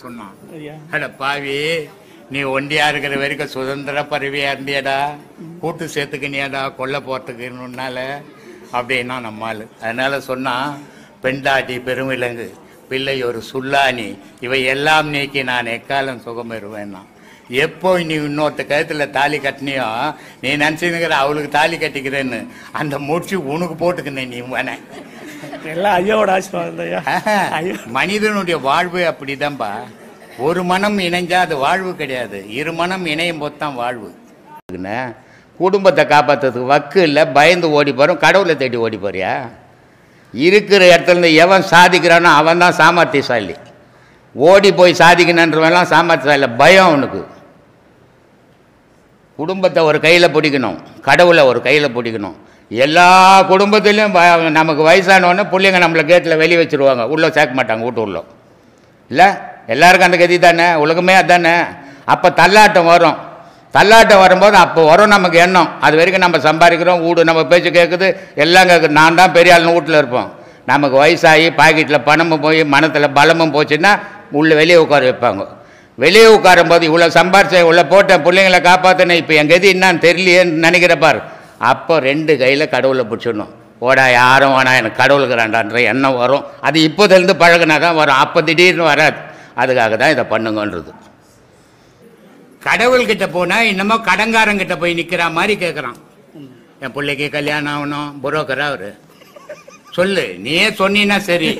சொன்னான். அட பாவி, நீ ஒண்டியா இருக்கிற வரைக்கும் சுதந்திர பறவையா இருந்தியடா, கூட்டு சேர்த்துக்கினியாடா கொல்ல போறதுக்குன்னால அப்படின்னா நம்மாள். அதனால சொன்னா, பெண்டாட்டி பெருமிளங்கு, பிள்ளை ஒரு சுல்லானி, இவை எல்லாம் நீக்கி நான் எக்காலம் சுகம் பெறுவேன்னா. எப்போ நீ இன்னொருத்த கழுத்துல தாலி கட்டினியோ, நீ நினைச்சுக்கிற அவளுக்கு தாலி கட்டிக்கிறேன்னு, அந்த முடிச்சு உனக்கு போட்டுக்கினேன் நீ வேண. மனிதனுடைய வாழ்வு அப்படிதான்பா. ஒரு மனம் இணைஞ்சா அது வாழ்வு கிடையாது, இரு மனம் இணையும் போது தான் வாழ்வு. குடும்பத்தை காப்பாற்றுறதுக்கு வக்கு இல்லை, பயந்து ஓடி போகிறோம், கடவுளை தேடி ஓடி போறியா? இருக்கிற இடத்துல இருந்து எவன் சாதிக்கிறானோ அவன் தான் சாமர்த்தியசாலி. ஓடி போய் சாதிக்கணுன்றவெல்லாம் சாமர்த்தியசாலி, பயம் அவனுக்கு. குடும்பத்தை ஒரு கையில் பிடிக்கணும், கடவுளை ஒரு கையில் பிடிக்கணும். எல்லா குடும்பத்திலையும் நமக்கு வயசானோடனே பிள்ளைங்க நம்மளை கேட்டில் வெளியே வச்சுருவாங்க, உள்ளே சேர்க்க மாட்டாங்க வீட்டு உள்ள. இல்லை, எல்லாருக்கும் அந்த கதி தானே, உலகமே அதுதானே. அப்போ தள்ளாட்டம் வரும். தள்ளாட்டம் வரும்போது அப்போ வரும் நமக்கு எண்ணம், அது வரைக்கும் நம்ம சம்பாதிக்கிறோம், வீடு நம்ம பேச்சு கேட்குது, எல்லாம் கேட்குது. நான் தான் பெரிய ஆளுன்னு வீட்டில் இருப்போம். நமக்கு வயசாகி பாக்கெட்டில் பணமும் போய் மனத்தில் பலமும் போச்சுன்னா உள்ளே வெளியே உட்கார வைப்பாங்க. வெளியே உட்காரும் போது இவ்வளோ சம்பாரிச்சேன், இவ்வளோ போட்டேன், பிள்ளைங்களை காப்பாற்றினேன், இப்போ என் கதி என்னான்னு தெரியலையேன்னு நினைக்கிறப்பார். அப்போ ரெண்டு கையில் கடவுளை பிடிச்சிடணும். ஓடா யாரும் வேணா, எனக்கு கடவுளுக்குறான்டான்ற எண்ணம் வரும். அது இப்போதிலேருந்து பழகினா தான் வரும், அப்போ திடீர்னு வராது. அதுக்காக தான் இதை பண்ணுங்கன்றது. கடவுள்கிட்ட போனால் இன்னமோ கடங்காரங்கிட்ட போய் நிற்கிற மாதிரி கேட்குறான். என் பிள்ளைக்கு கல்யாணம் ஆகணும், புரோக்கரா அவரு சொல்லு, நீயே சொன்னீன்னா சரி.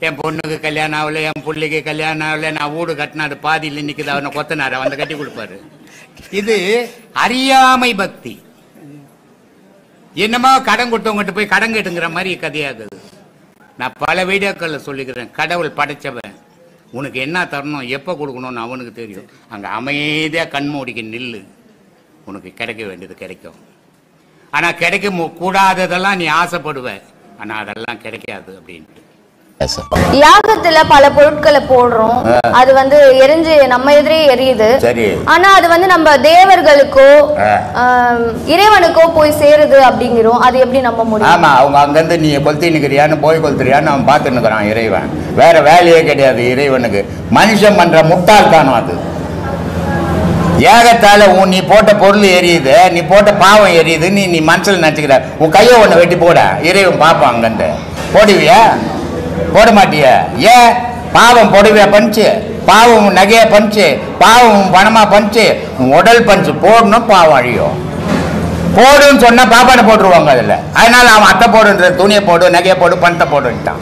என் பொண்ணுக்கு கல்யாணம் ஆகல, என் பிள்ளைக்கு கல்யாணம் ஆகல, நான் வீடு கட்டினா அது பாதியில் நிற்குது, அவனை கொத்தனார வந்து கட்டி கொடுப்பாரு. இது அறியாமை பக்தி. என்னமோ கடன் கொடுத்தவங்கிட்ட போய் கடன் கேட்டுங்கிற மாதிரி கதையாகுது. நான் பல வீடியோக்களில் சொல்லிக்கிறேன், கடவுள் படைச்சவன், உனக்கு என்ன தரணும் எப்போ கொடுக்கணும்னு அவனுக்கு தெரியும். அங்கே அமைதியாக கண்மூடிக்கு நில்லு, உனக்கு கிடைக்க வேண்டியது கிடைக்கும். ஆனால் கிடைக்க கூடாததெல்லாம் நீ ஆசைப்படுவ, ஆனால் அதெல்லாம் கிடைக்காது அப்படின்ட்டு. யாகத்துல பல பொருட்களை போடுறோம், அது வந்து எரிஞ்சு நம்ம எதிரே எரியுது. ஆனா அது வந்து நம்ம தேவர்களுக்கோ இறைவனுக்கோ போய் சேருது அப்படிங்கிறோம். அது எப்படி நம்ப முடியும்? ஆமா, அவங்க அங்கிருந்து நீ கொளுத்தி நிக்கிறியான்னு போய் கொளுத்துறியான்னு அவன் பார்த்து நிக்கிறான். இறைவன் வேற வேலையே கிடையாது இறைவனுக்கு. மனுஷன் பண்ற முட்டாள்தானம் அது. ஏகத்தால நீ போட்ட பொருள் எரியுது, நீ போட்ட பாவம் எரியுது, நீ மனசுல நினைச்சுக்கிற. உன் கையை ஒண்ணு வெட்டி போட, இறைவன் பார்ப்பான். அங்கிருந்து போடுவியா? போட மாட்டிய? ஏன்? பாவம் போடுவியா? பஞ்சு பாவம் நகைய பஞ்சு, பாவம் பணமா பஞ்சு, உடல் பஞ்சு போடணும், பாவம் அழியும். போடுன்னு சொன்னா பாப்பானை போட்டுருவாங்க அதுல. அதனால அவன் அத்தை போடுன்ற துணியை போடு, நகையை போடு, பணத்தை போடுன்ட்டான்.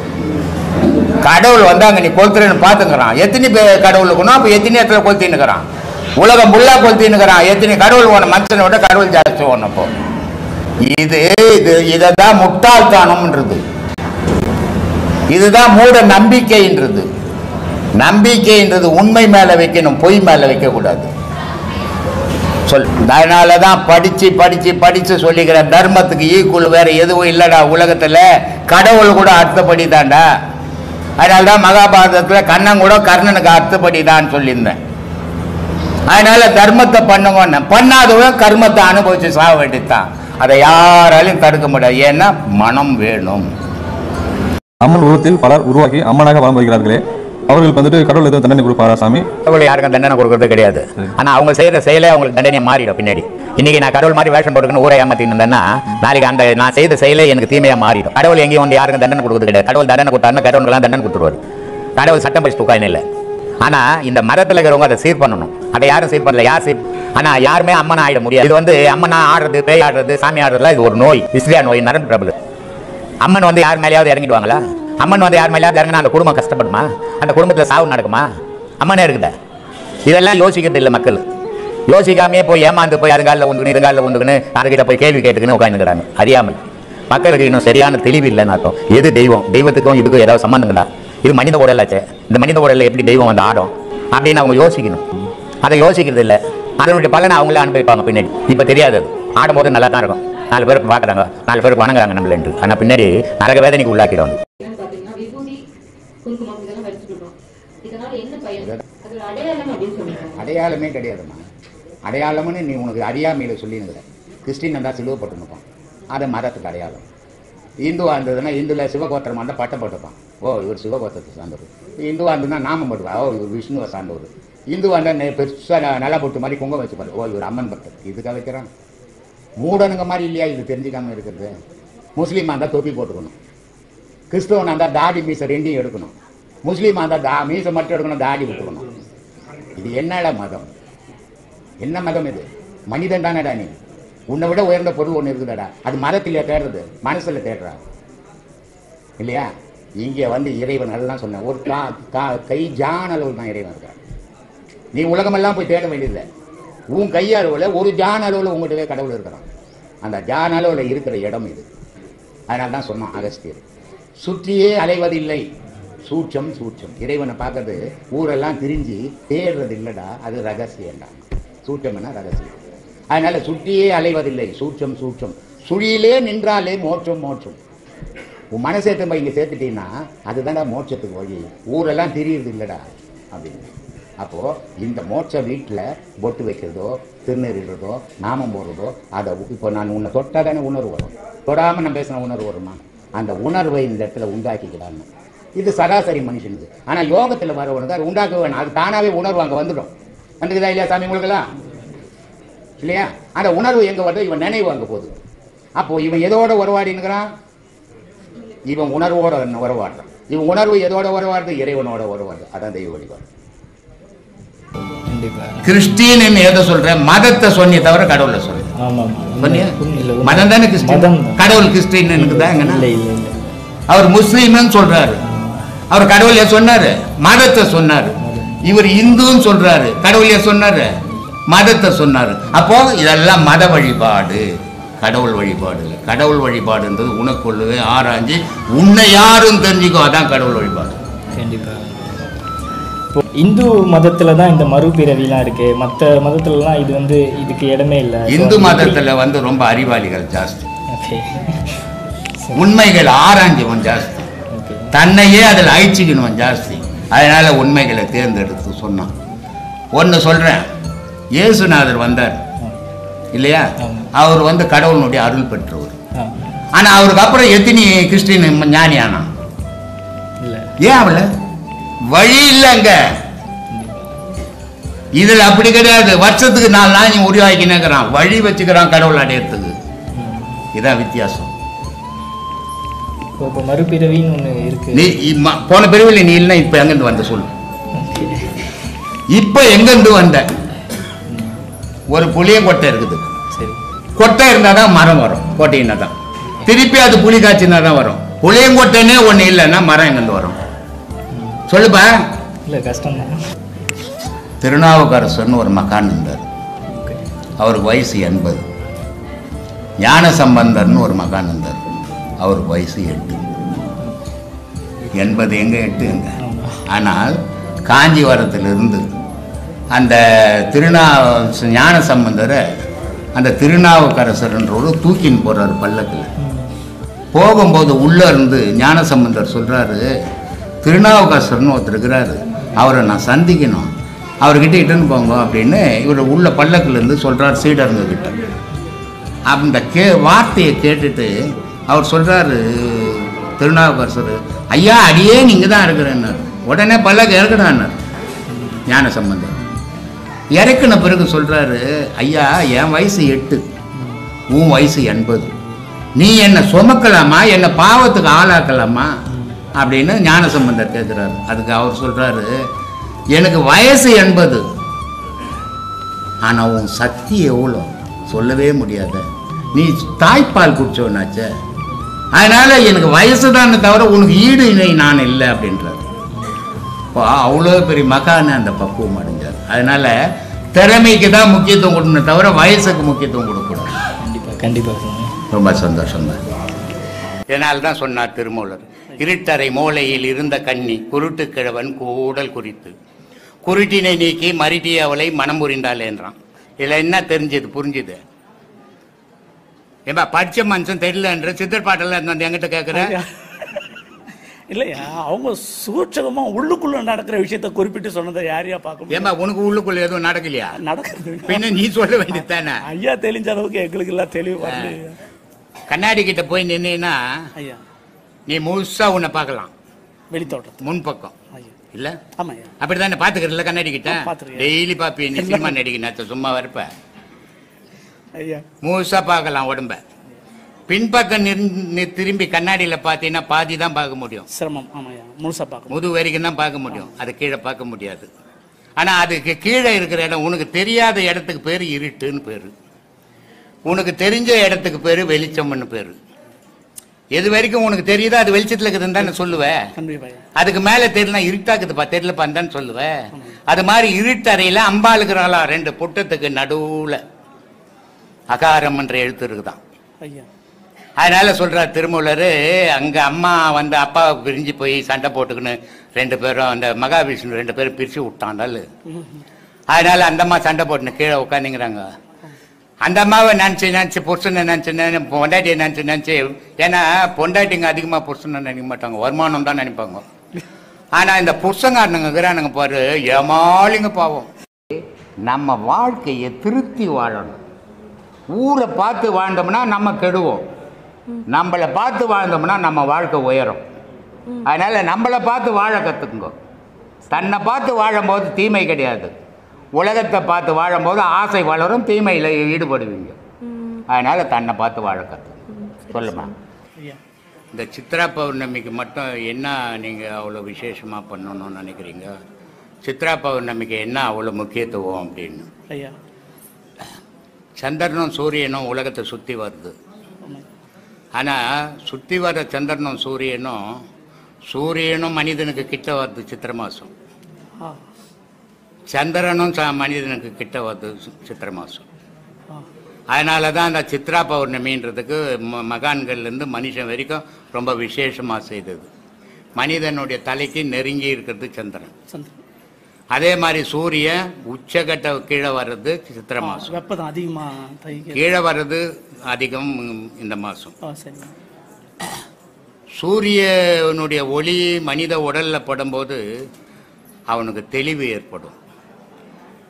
கடவுள் வந்து அங்க நீ கொளுத்துறன்னு பாத்துக்கிறான். எத்தனை பேர் கடவுள் இருக்கணும், அப்ப எத்தனை இடத்துல கொளுத்தின்னுக்கிறான். உலகம் புல்லா கொளுத்தின்னுக்கிறான். எத்தனை கடவுள் ஓன மனுஷனோட கடவுள் ஜாஸ்தி ஓனப்போ. இதுதான் முட்டாள்தானம்ன்றது. இதுதான் மூட நம்பிக்கைன்றது. நம்பிக்கைன்றது உண்மை மேல வைக்கணும், பொய் மேல வைக்க கூடாது. அதனாலதான் படிச்சு படிச்சு படிச்சு சொல்லிக்கிற தர்மத்துக்கு ஈக்குவல் வேற எதுவும் இல்லடா உலகத்துல. கடவுள் கூட அர்த்தப்படி தான்டா. அதனாலதான் மகாபாரதத்துல கண்ணன் கூட கர்ணனுக்கு அர்த்தப்படி தான் சொல்லியிருந்தேன். அதனால தர்மத்தை பண்ணுங்க, பண்ணாதவன் கர்மத்தை அனுபவிச்சு சாக வேண்டியதுதான். அதை யாராலையும் தடுக்க முடியாது. ஏன்னா மனம் வேணும். அம்மன் உருவத்தில் பலர் உருவாக்கி அம்மனாக வலம் வருகிறார்களே, அவர்களுக்கு வந்துட்டு கடவுள் எதுவும் தண்டனை கொடுப்பாரா சாமி? கடவுள் யாருக்கும் தண்டனை கொடுக்கறது கிடையாது. ஆனா அவங்க செய்யற செயலே அவங்களுக்கு தண்டனை மாறிடும் பின்னாடி. இன்னைக்கு நான் கடவுள் மாதிரி வேஷம் போட்டுக்கணும் ஊரை ஏமாத்தின்னு இருந்தேன்னா, நாளைக்கு அந்த நான் செய்த செயலே எனக்கு தீமையா மாறிடும். கடவுள் எங்கேயும் வந்து யாருக்கும் தண்டனை கொடுக்கறது கிடையாது. கடவுள் தண்டனை கொடுத்தாருன்னா கடவுளுக்கெல்லாம் தண்டனை கொடுத்துருவாரு. கடவுள் சட்டம் படிச்சு தூக்காயின்னு இல்லை. ஆனா இந்த மரத்தில் இருக்கிறவங்க அதை சீர் பண்ணணும். அதை யாரும் சீர் பண்ணல. யார் சீர்? ஆனா யாருமே அம்மனா ஆயிட முடியாது. இது வந்து அம்மனா ஆடுறது, பேய் ஆடுறது, சாமி ஆடுறதுலாம் இது ஒரு நோய், இஸ்ரியா நோய், நரம்பு பிரபல. அம்மன் வந்து யார் மேலேயாவது இறங்கிடுவாங்களா? அம்மன் வந்து யார் மேலேயாவது இறங்கினா அந்த குடும்பம் கஷ்டப்படுமா? அந்த குடும்பத்தில் சாவு நடக்குமா? அம்மனே இருக்குதா? இதெல்லாம் யோசிக்கிறது இல்லை மக்கள். யோசிக்காமே போய் ஏமாந்து போய் அதுங்காலில் ஒன்றுக்குன்னு அதுக்கிட்ட போய் கேள்வி கேட்டுக்குன்னு உட்காந்துக்கிறாங்க. அறியாமல். மக்களுக்கு இன்னும் சரியான தெளிவு இல்லைன்னு அர்த்தம். எது தெய்வம்? தெய்வத்துக்கும் இதுக்கும் ஏதாவது சம்பந்தங்களா? இது மனித உடலாச்சே, இந்த மனித உடலில் எப்படி தெய்வம் வந்து ஆடும் அப்படின்னு அவங்க யோசிக்கணும். அதை யோசிக்கிறது இல்லை. அதனுடைய பலனை அவங்களே அனுபவிப்பாங்க பின்னாடி. இப்போ தெரியாது. ஆடும்போது நல்லா தான் இருக்கும், 4 பேருக்கு பார்க்குறாங்க, 4 பேருக்கு வணங்குறாங்க நம்மள என்று. ஆனால் பின்னாடி நரக வேதனைக்கு உள்ளாக்கிடும். அடையாளமே கிடையாதுமா. அடையாளம்னு நீ உனக்கு அறியாமையில் சொல்லினுங்கிற. கிறிஸ்டின் இருந்தால் சிலுவைப்பட்டு நிற்பான், அது மதத்துக்கு அடையாளம். இந்துவாக இருந்ததுன்னா இந்துல சிவகோத்திரமாக இருந்தால் பட்டம் போட்டுப்பான். ஓ இவர் சிவகோத்திரத்தை சார்ந்தவர். இந்துவா இருந்துன்னா நாமம் போடுவா, ஓ இவர் விஷ்ணுவை சார்ந்தவர். இந்துவா இருந்தால் பெருசாக நல்லா போட்டு மாதிரி குங்கம் வச்சு பாரு, ஓ இவர் அம்மன் பக்தர். இதுக்காக வைக்கிறான். மூடனுங்க மாதிரி இல்லையா இது தெரிஞ்சுக்காம இருக்கிறது. முஸ்லீமாக இருந்தால் தொப்பி போட்டுக்கணும், கிறிஸ்தவனாக இருந்தால் தாடி மீசை ரெண்டையும் எடுக்கணும், முஸ்லீமாக இருந்தால் மீசை மட்டும் எடுக்கணும், தாடி விட்டுக்கணும். இது என்னடா மதம்? என்ன மதம் இது? மனிதன் தானடா நீ. உன்னை விட உயர்ந்த பொருள் ஒன்று இருக்குதாடா. அது மதத்திலேயே தேடுறது, மனசுல தேடுறா இல்லையா? இங்கே வந்து இறைவன் அதெல்லாம் சொன்னேன், ஒரு கை ஜான் அளவில் தான் இறைவன் இருக்கான். நீ உலகமெல்லாம் போய் தேட வேண்டியதில்லை. உன் கை அளவில் ஒரு ஜான் அளவில் உங்கள்கிட்டவே கடவுள் இருக்கிறான். அந்த ஜான் அளவில் இருக்கிற இடம் இது. அதனால தான் சொன்னான் அகஸ்தியர், சுற்றியே அலைவதில்லை, சூட்சம் சூட்சம். இறைவனை பார்க்கறது ஊரெல்லாம் திரிஞ்சு தேடுறது இல்லைடா, அது ரகசியம்டா. சூட்சம்னா ரகசியம். அதனால சுற்றியே அலைவதில்லை, சூட்சம் சூட்சம். சுழியிலே நின்றாலே மோட்சம் மோட்சம். உன் மனசேற்ற போய் இங்கே சேர்த்துட்டீங்கன்னா அதுதான்டா மோட்சத்துக்கு வழி. ஊரெல்லாம் திரியுறது இல்லைடா அப்படின்னு. அப்போது இந்த மோட்ச வீட்டில் பொட்டு வைக்கிறதோ திருநெறிடுறதோ நாமம் போடுறதோ அதை இப்போ நான் உன்னை தொட்டால் தானே உணர்வு வரும். தொடாமல் நான் பேசின உணர்வு வருமா? அந்த உணர்வை இந்த இடத்துல உண்டாக்கிக்கிறான்னு. இது சராசரி மனுஷனுக்கு. ஆனால் யோகத்தில் வரவனுக்கு அது உண்டாக்க வேணும். அது தானாகவே உணர்வு அங்கே வந்துடும். வந்துக்குதா இல்லையா சாமி உங்களுக்கெல்லாம்? இல்லையா? அந்த உணர்வு எங்கே வருது? இவன் நினைவு அங்கே போகுது. அப்போது இவன் எதோட உறவாடினுக்கிறான்? இவன் உணர்வோட உறவாடுறான். இவன் உணர்வு எதோட உறவாடுது? இறைவனோட உறவாடுது. அதான் தெய்வ வழிபாடு. கிறிஸ்டின் எதை சொல்ற? மதத்தை சொன்னிய தவிர கடவுளை சொல்ற. மதம் தானே கிறிஸ்டின். கடவுள் கிறிஸ்டின் தான். அவர் முஸ்லீம் சொல்றாரு. அவர் கடவுள் சொன்னாரு, மதத்தை சொன்னாரு. இவர் இந்துன்னு சொல்றாரு, கடவுள் சொன்னாரு, மதத்தை சொன்னாரு. அப்போ இதெல்லாம் மத வழிபாடு, கடவுள் வழிபாடு இல்லை. கடவுள் வழிபாடுன்றது உனக்குள்ளவே ஆராய்ஞ்சு உன்னை யாரும் தெரிஞ்சுக்கோ, அதான் கடவுள் வழிபாடு. கண்டிப்பா. இந்து மதத்துல தான் இந்த மறுபிறவிலாம் இருக்கு, மற்ற மதத்துலலாம் இது வந்து இதுக்கு இடமே இல்லை. இந்து மதத்துல வந்து ரொம்ப அறிவாளிகள் ஜாஸ்தி, உண்மைகள் ஆராய்ஞ்சவன் ஜாஸ்தி, தன்னையே அதில் அழிச்சுக்கணும் ஜாஸ்தி. அதனால உண்மைகளை தேர்ந்தெடுத்து சொன்னான். ஒன்று சொல்றேன், இயேசுநாதர் வந்தார் இல்லையா? அவர் வந்து கடவுளுடைய அருள் பெற்றவர். ஆனா அவருக்கு அப்புறம் எத்தனை கிறிஸ்டின் ஞானி ஆனா? ஏன் அவள வழி இல்லைங்க. இதுல அப்படி கிடையாது. வருஷத்துக்கு 4 நாள் உருவாக்கினேங்கிறான், வழி வச்சுக்கிறான் கடவுள் அடையறதுக்கு. இதான் வித்தியாசம். மறுபிறவின்னு ஒண்ணு இருக்கு. நீ போன பிறவில நீ இல்லை, இப்ப எங்கிருந்து வந்த சொல்லு. இப்ப எங்கிருந்து வந்த? ஒரு புளிய கொட்டை இருக்குது. கொட்டை இருந்தாதான் மரம் வரும், கொட்டையினா தான். திருப்பி அது புளி காய்ச்சினா தான் வரும். புளியங்கொட்டைனே ஒண்ணு இல்லைன்னா மரம் எங்கிருந்து வரும் சொல்லுப்பா? இல்ல கஷ்டம் தான். திருநாவுக்கரசர்னு ஒரு மகான் இருந்தார். அவருக்கு வயசு 80. ஞான சம்பந்தர்னு ஒரு மகான் இருந்தார். அவருக்கு வயசு 8. 80 எங்க 8 எங்க? ஆனால் காஞ்சிபுரத்திலிருந்து அந்த ஞான சம்பந்தரை அந்த திருநாவுக்கரசர்ன்றோடு தூக்கின்னு போறாரு பல்லக்கில். போகும்போது உள்ள இருந்து ஞான சம்பந்தர் சொல்றாரு, திருநாவுக்கரசர்னு ஒருத்தர் இருக்கிறாரு, அவரை நான் சந்திக்கணும், அவர்கிட்ட இட்டுன்னு போங்க அப்படின்னு இவர் உள்ள பல்லக்கில் இருந்து சொல்றாரு சீடருங்க கிட்ட. அந்த வார்த்தையை கேட்டுட்டு அவர் சொல்றாரு திருநாவுக்கரசர், ஐயா அடியே நீங்க தான் இருக்கிறேன்னு. உடனே பல்லக்கு இறக்கடான்னார் ஞான சம்பந்தர். இறக்குன பிறகு சொல்றாரு, ஐயா என் வயசு 8, உன் வயசு 80, நீ என்னை சுமக்கலாமா, என்னை பாவத்துக்கு ஆளாக்கலாமா அப்படின்னு ஞான சம்பந்தர் கேட்கிறாரு. அதுக்கு அவர் சொல்றாரு, எனக்கு வயசு 80, ஆனா உன் சக்தி எவ்வளோ சொல்லவே முடியாத, நீ தாய்ப்பால் குடிச்சவனாச்ச, அதனால எனக்கு வயசு தானே தவிர உனக்கு ஈடு இணை நான் இல்லை அப்படின்றார். அவ்வளோ பெரிய மகான அந்த பக்குவம் அடைஞ்சார். அதனால திறமைக்கு தான் முக்கியத்துவம் கொடுக்கணும் தவிர வயசுக்கு முக்கியத்துவம் கொடுக்கக்கூடாது. கண்டிப்பாக கண்டிப்பாக. ரொம்ப சந்தோஷம் தான். இதனால தான் சொன்னார் திருமூலர், இருட்டறை மூலையில் இருந்த கன்னி குருட்டு கிழவன் கூடல் குறித்து குருட்டினை நீக்கி மருட்டிய அவளை மனம் புரிந்தாள் என்றான். இதில் என்ன தெரிஞ்சது புரிஞ்சுது? ஏன்பா படிச்ச மனுஷன் தெரியலன்ற சித்தர் பாட்டெல்லாம் வந்து என்கிட்ட கேட்குறேன் இல்லையா? அவங்க சூட்சகமா உள்ளுக்குள்ள நடக்கிற விஷயத்த குறிப்பிட்டு சொன்னதை யாரையா பார்க்க? ஏமா உனக்கு உள்ளுக்குள்ள எதுவும் நடக்கலையா? நடக்கிறது பின்ன நீ சொல்ல வேண்டியதானே? ஐயா தெளிஞ்ச அளவுக்கு எங்களுக்கு எல்லாம் தெளிவு வரல. கண்ணாடி கிட்ட போய் நின்னா ஐயா நீ முழுசா உன்னை பார்க்கலாம். வெளித்தோட்டம் முன்பக்கம் ஐயா. இல்ல ஆமாய்யா. அப்படித்தானே பாத்துக்கிறதுல கண்ணாடி கிட்ட பார்த்திருக்கேன். டெய்லி பாப்பி நீ சினிமா நடிக்க சும்மா வரப்ப ஐயா முழுசா பார்க்கலாம் உடம்ப. பின்பக்கம் திரும்பி கண்ணாடியில பாத்தீங்கன்னா பாதி தான் பார்க்க முடியும். சிரமம். ஆமாய்யா, முழுசா பார்க்க முதுகு வரைக்கும் தான் பார்க்க முடியும், அது கீழே பார்க்க முடியாது. ஆனா அதுக்கு கீழே இருக்கிற இடம் உனக்கு தெரியாத இடத்துக்கு பேரு இருட்டுன்னு பேரு, உனக்கு தெரிஞ்ச இடத்துக்கு பேரு வெளிச்சம்னு பேரு. எது வரைக்கும் உனக்கு தெரியுதோ அது வெளிச்சத்துல இருக்குதுன்னு தான் சொல்லுவேன். அதுக்கு மேல தெரியல இருட்டாக்குதுப்பா தெரியலப்பான்னு தான் சொல்லுவேன். அது மாதிரி இருட்டறையில அம்பாளுக்குறாளா 2 புட்டத்துக்கு நடுவுல அகாரம் என்ற எழுத்து இருக்குதான். அதனால சொல்றார் திருமூலர், அங்க அம்மா வந்து அப்பாவை பிரிஞ்சு போய் சண்டை போட்டுக்கின்னு 2 பேரும் அந்த மகாவிஷ்ணு 2 பேரும் பிரிச்சு விட்டாண்டால். அதனால அந்த அம்மா சண்டை போட்டுன்னு கீழே உட்காந்துங்கிறாங்க. அந்த அம்மாவை நினைச்சு புருஷனை நினைச்சு பொண்டாட்டியை நினைச்சு ஏன்னா பொண்டாட்டிங்க அதிகமா புருஷனை நினைக்க மாட்டாங்க, வருமானம் தான் நினைப்பாங்க. ஆனா இந்த புருஷங்காரனுங்க இருக்கிறானுங்க பாரு, ஏமாளிங்க பாவம். நம்ம வாழ்க்கையை திருத்தி வாழணும். ஊரை பார்த்து வாழ்ந்தோம்னா நம்ம கெடுவோம், நம்மளை பார்த்து வாழ்ந்தோம்னா நம்ம வாழ்க்கை உயரும். அதனால நம்மளை பார்த்து வாழ கற்றுக்குங்க. தன்னை பார்த்து வாழும்போது தீமை கிடையாது, உலகத்தை பார்த்து வாழும்போது ஆசை வளரும், தீமையில் ஈடுபடுவீங்க. அதனால தன்னை பார்த்து வாழ கற்றுக்குங்க. சொல்லுமா, இந்த சித்ரா பௌர்ணமிக்கு மட்டும் என்ன நீங்கள் அவ்வளோ விசேஷமாக பண்ணணும்னு நினைக்கிறீங்க? சித்ரா பௌர்ணமிக்கு என்ன அவ்வளோ முக்கியத்துவம் அப்படின்னு? சந்திரனும் சூரியனும் உலகத்தை சுற்றி வருது. ஆனால் சுற்றி வர சந்திரனும் சூரியனும் மனிதனுக்கு கிட்ட வருது சித்திரை மாதம். சந்திரனும் மனிதனுக்கு கிட்ட வருது சித்திரை மாதம். அதனால தான் அந்த சித்ரா பௌர்ணமின்றதுக்கு மகான்கள்லேருந்து மனுஷன் வரைக்கும் ரொம்ப விசேஷமாக செய்தது. மனிதனுடைய தலைக்கு நெருங்கி இருக்கிறது சந்திரன். அதே மாதிரி சூரியன் உச்சகட்ட கீழே வர்றது சித்திரை மாதம். வெப்பம் அதிகமாக கீழே வர்றது அதிகம் இந்த மாதம். சூரியனுடைய ஒளி மனித உடல்ல படும்போது அவனுக்கு தெளிவு ஏற்படும்.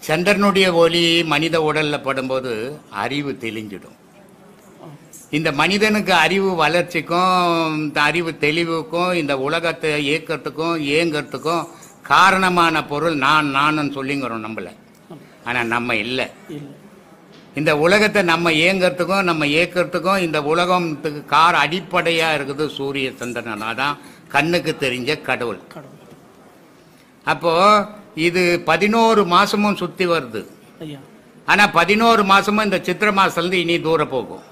சந்திரனுடைய ஒளி மனித உடல்ல படும்போது அறிவு தெளிஞ்சிடும். இந்த மனிதனுக்கு அறிவு வளர்ச்சிக்கும் அறிவு தெளிவுக்கும் இந்த உலகத்தை இயக்கிறதுக்கும் இயங்கிறதுக்கும் காரணமான பொருள் நான் சொல்லிங்கிறோம் நம்மள. ஆனா நம்ம இல்லை. இந்த உலகத்தை நம்ம இயங்கிறதுக்கும் நம்ம இயக்கிறதுக்கும் இந்த உலகத்துக்கு அடிப்படையா இருக்குது சூரிய சந்திரன். அதான் கண்ணுக்கு தெரிஞ்ச கடவுள். அப்போ இது 11 மாசமும் சுத்தி வருது. ஆனா 11 மாசமும் இந்த சித்திரை மாசத்துல இனி தூர போகும்.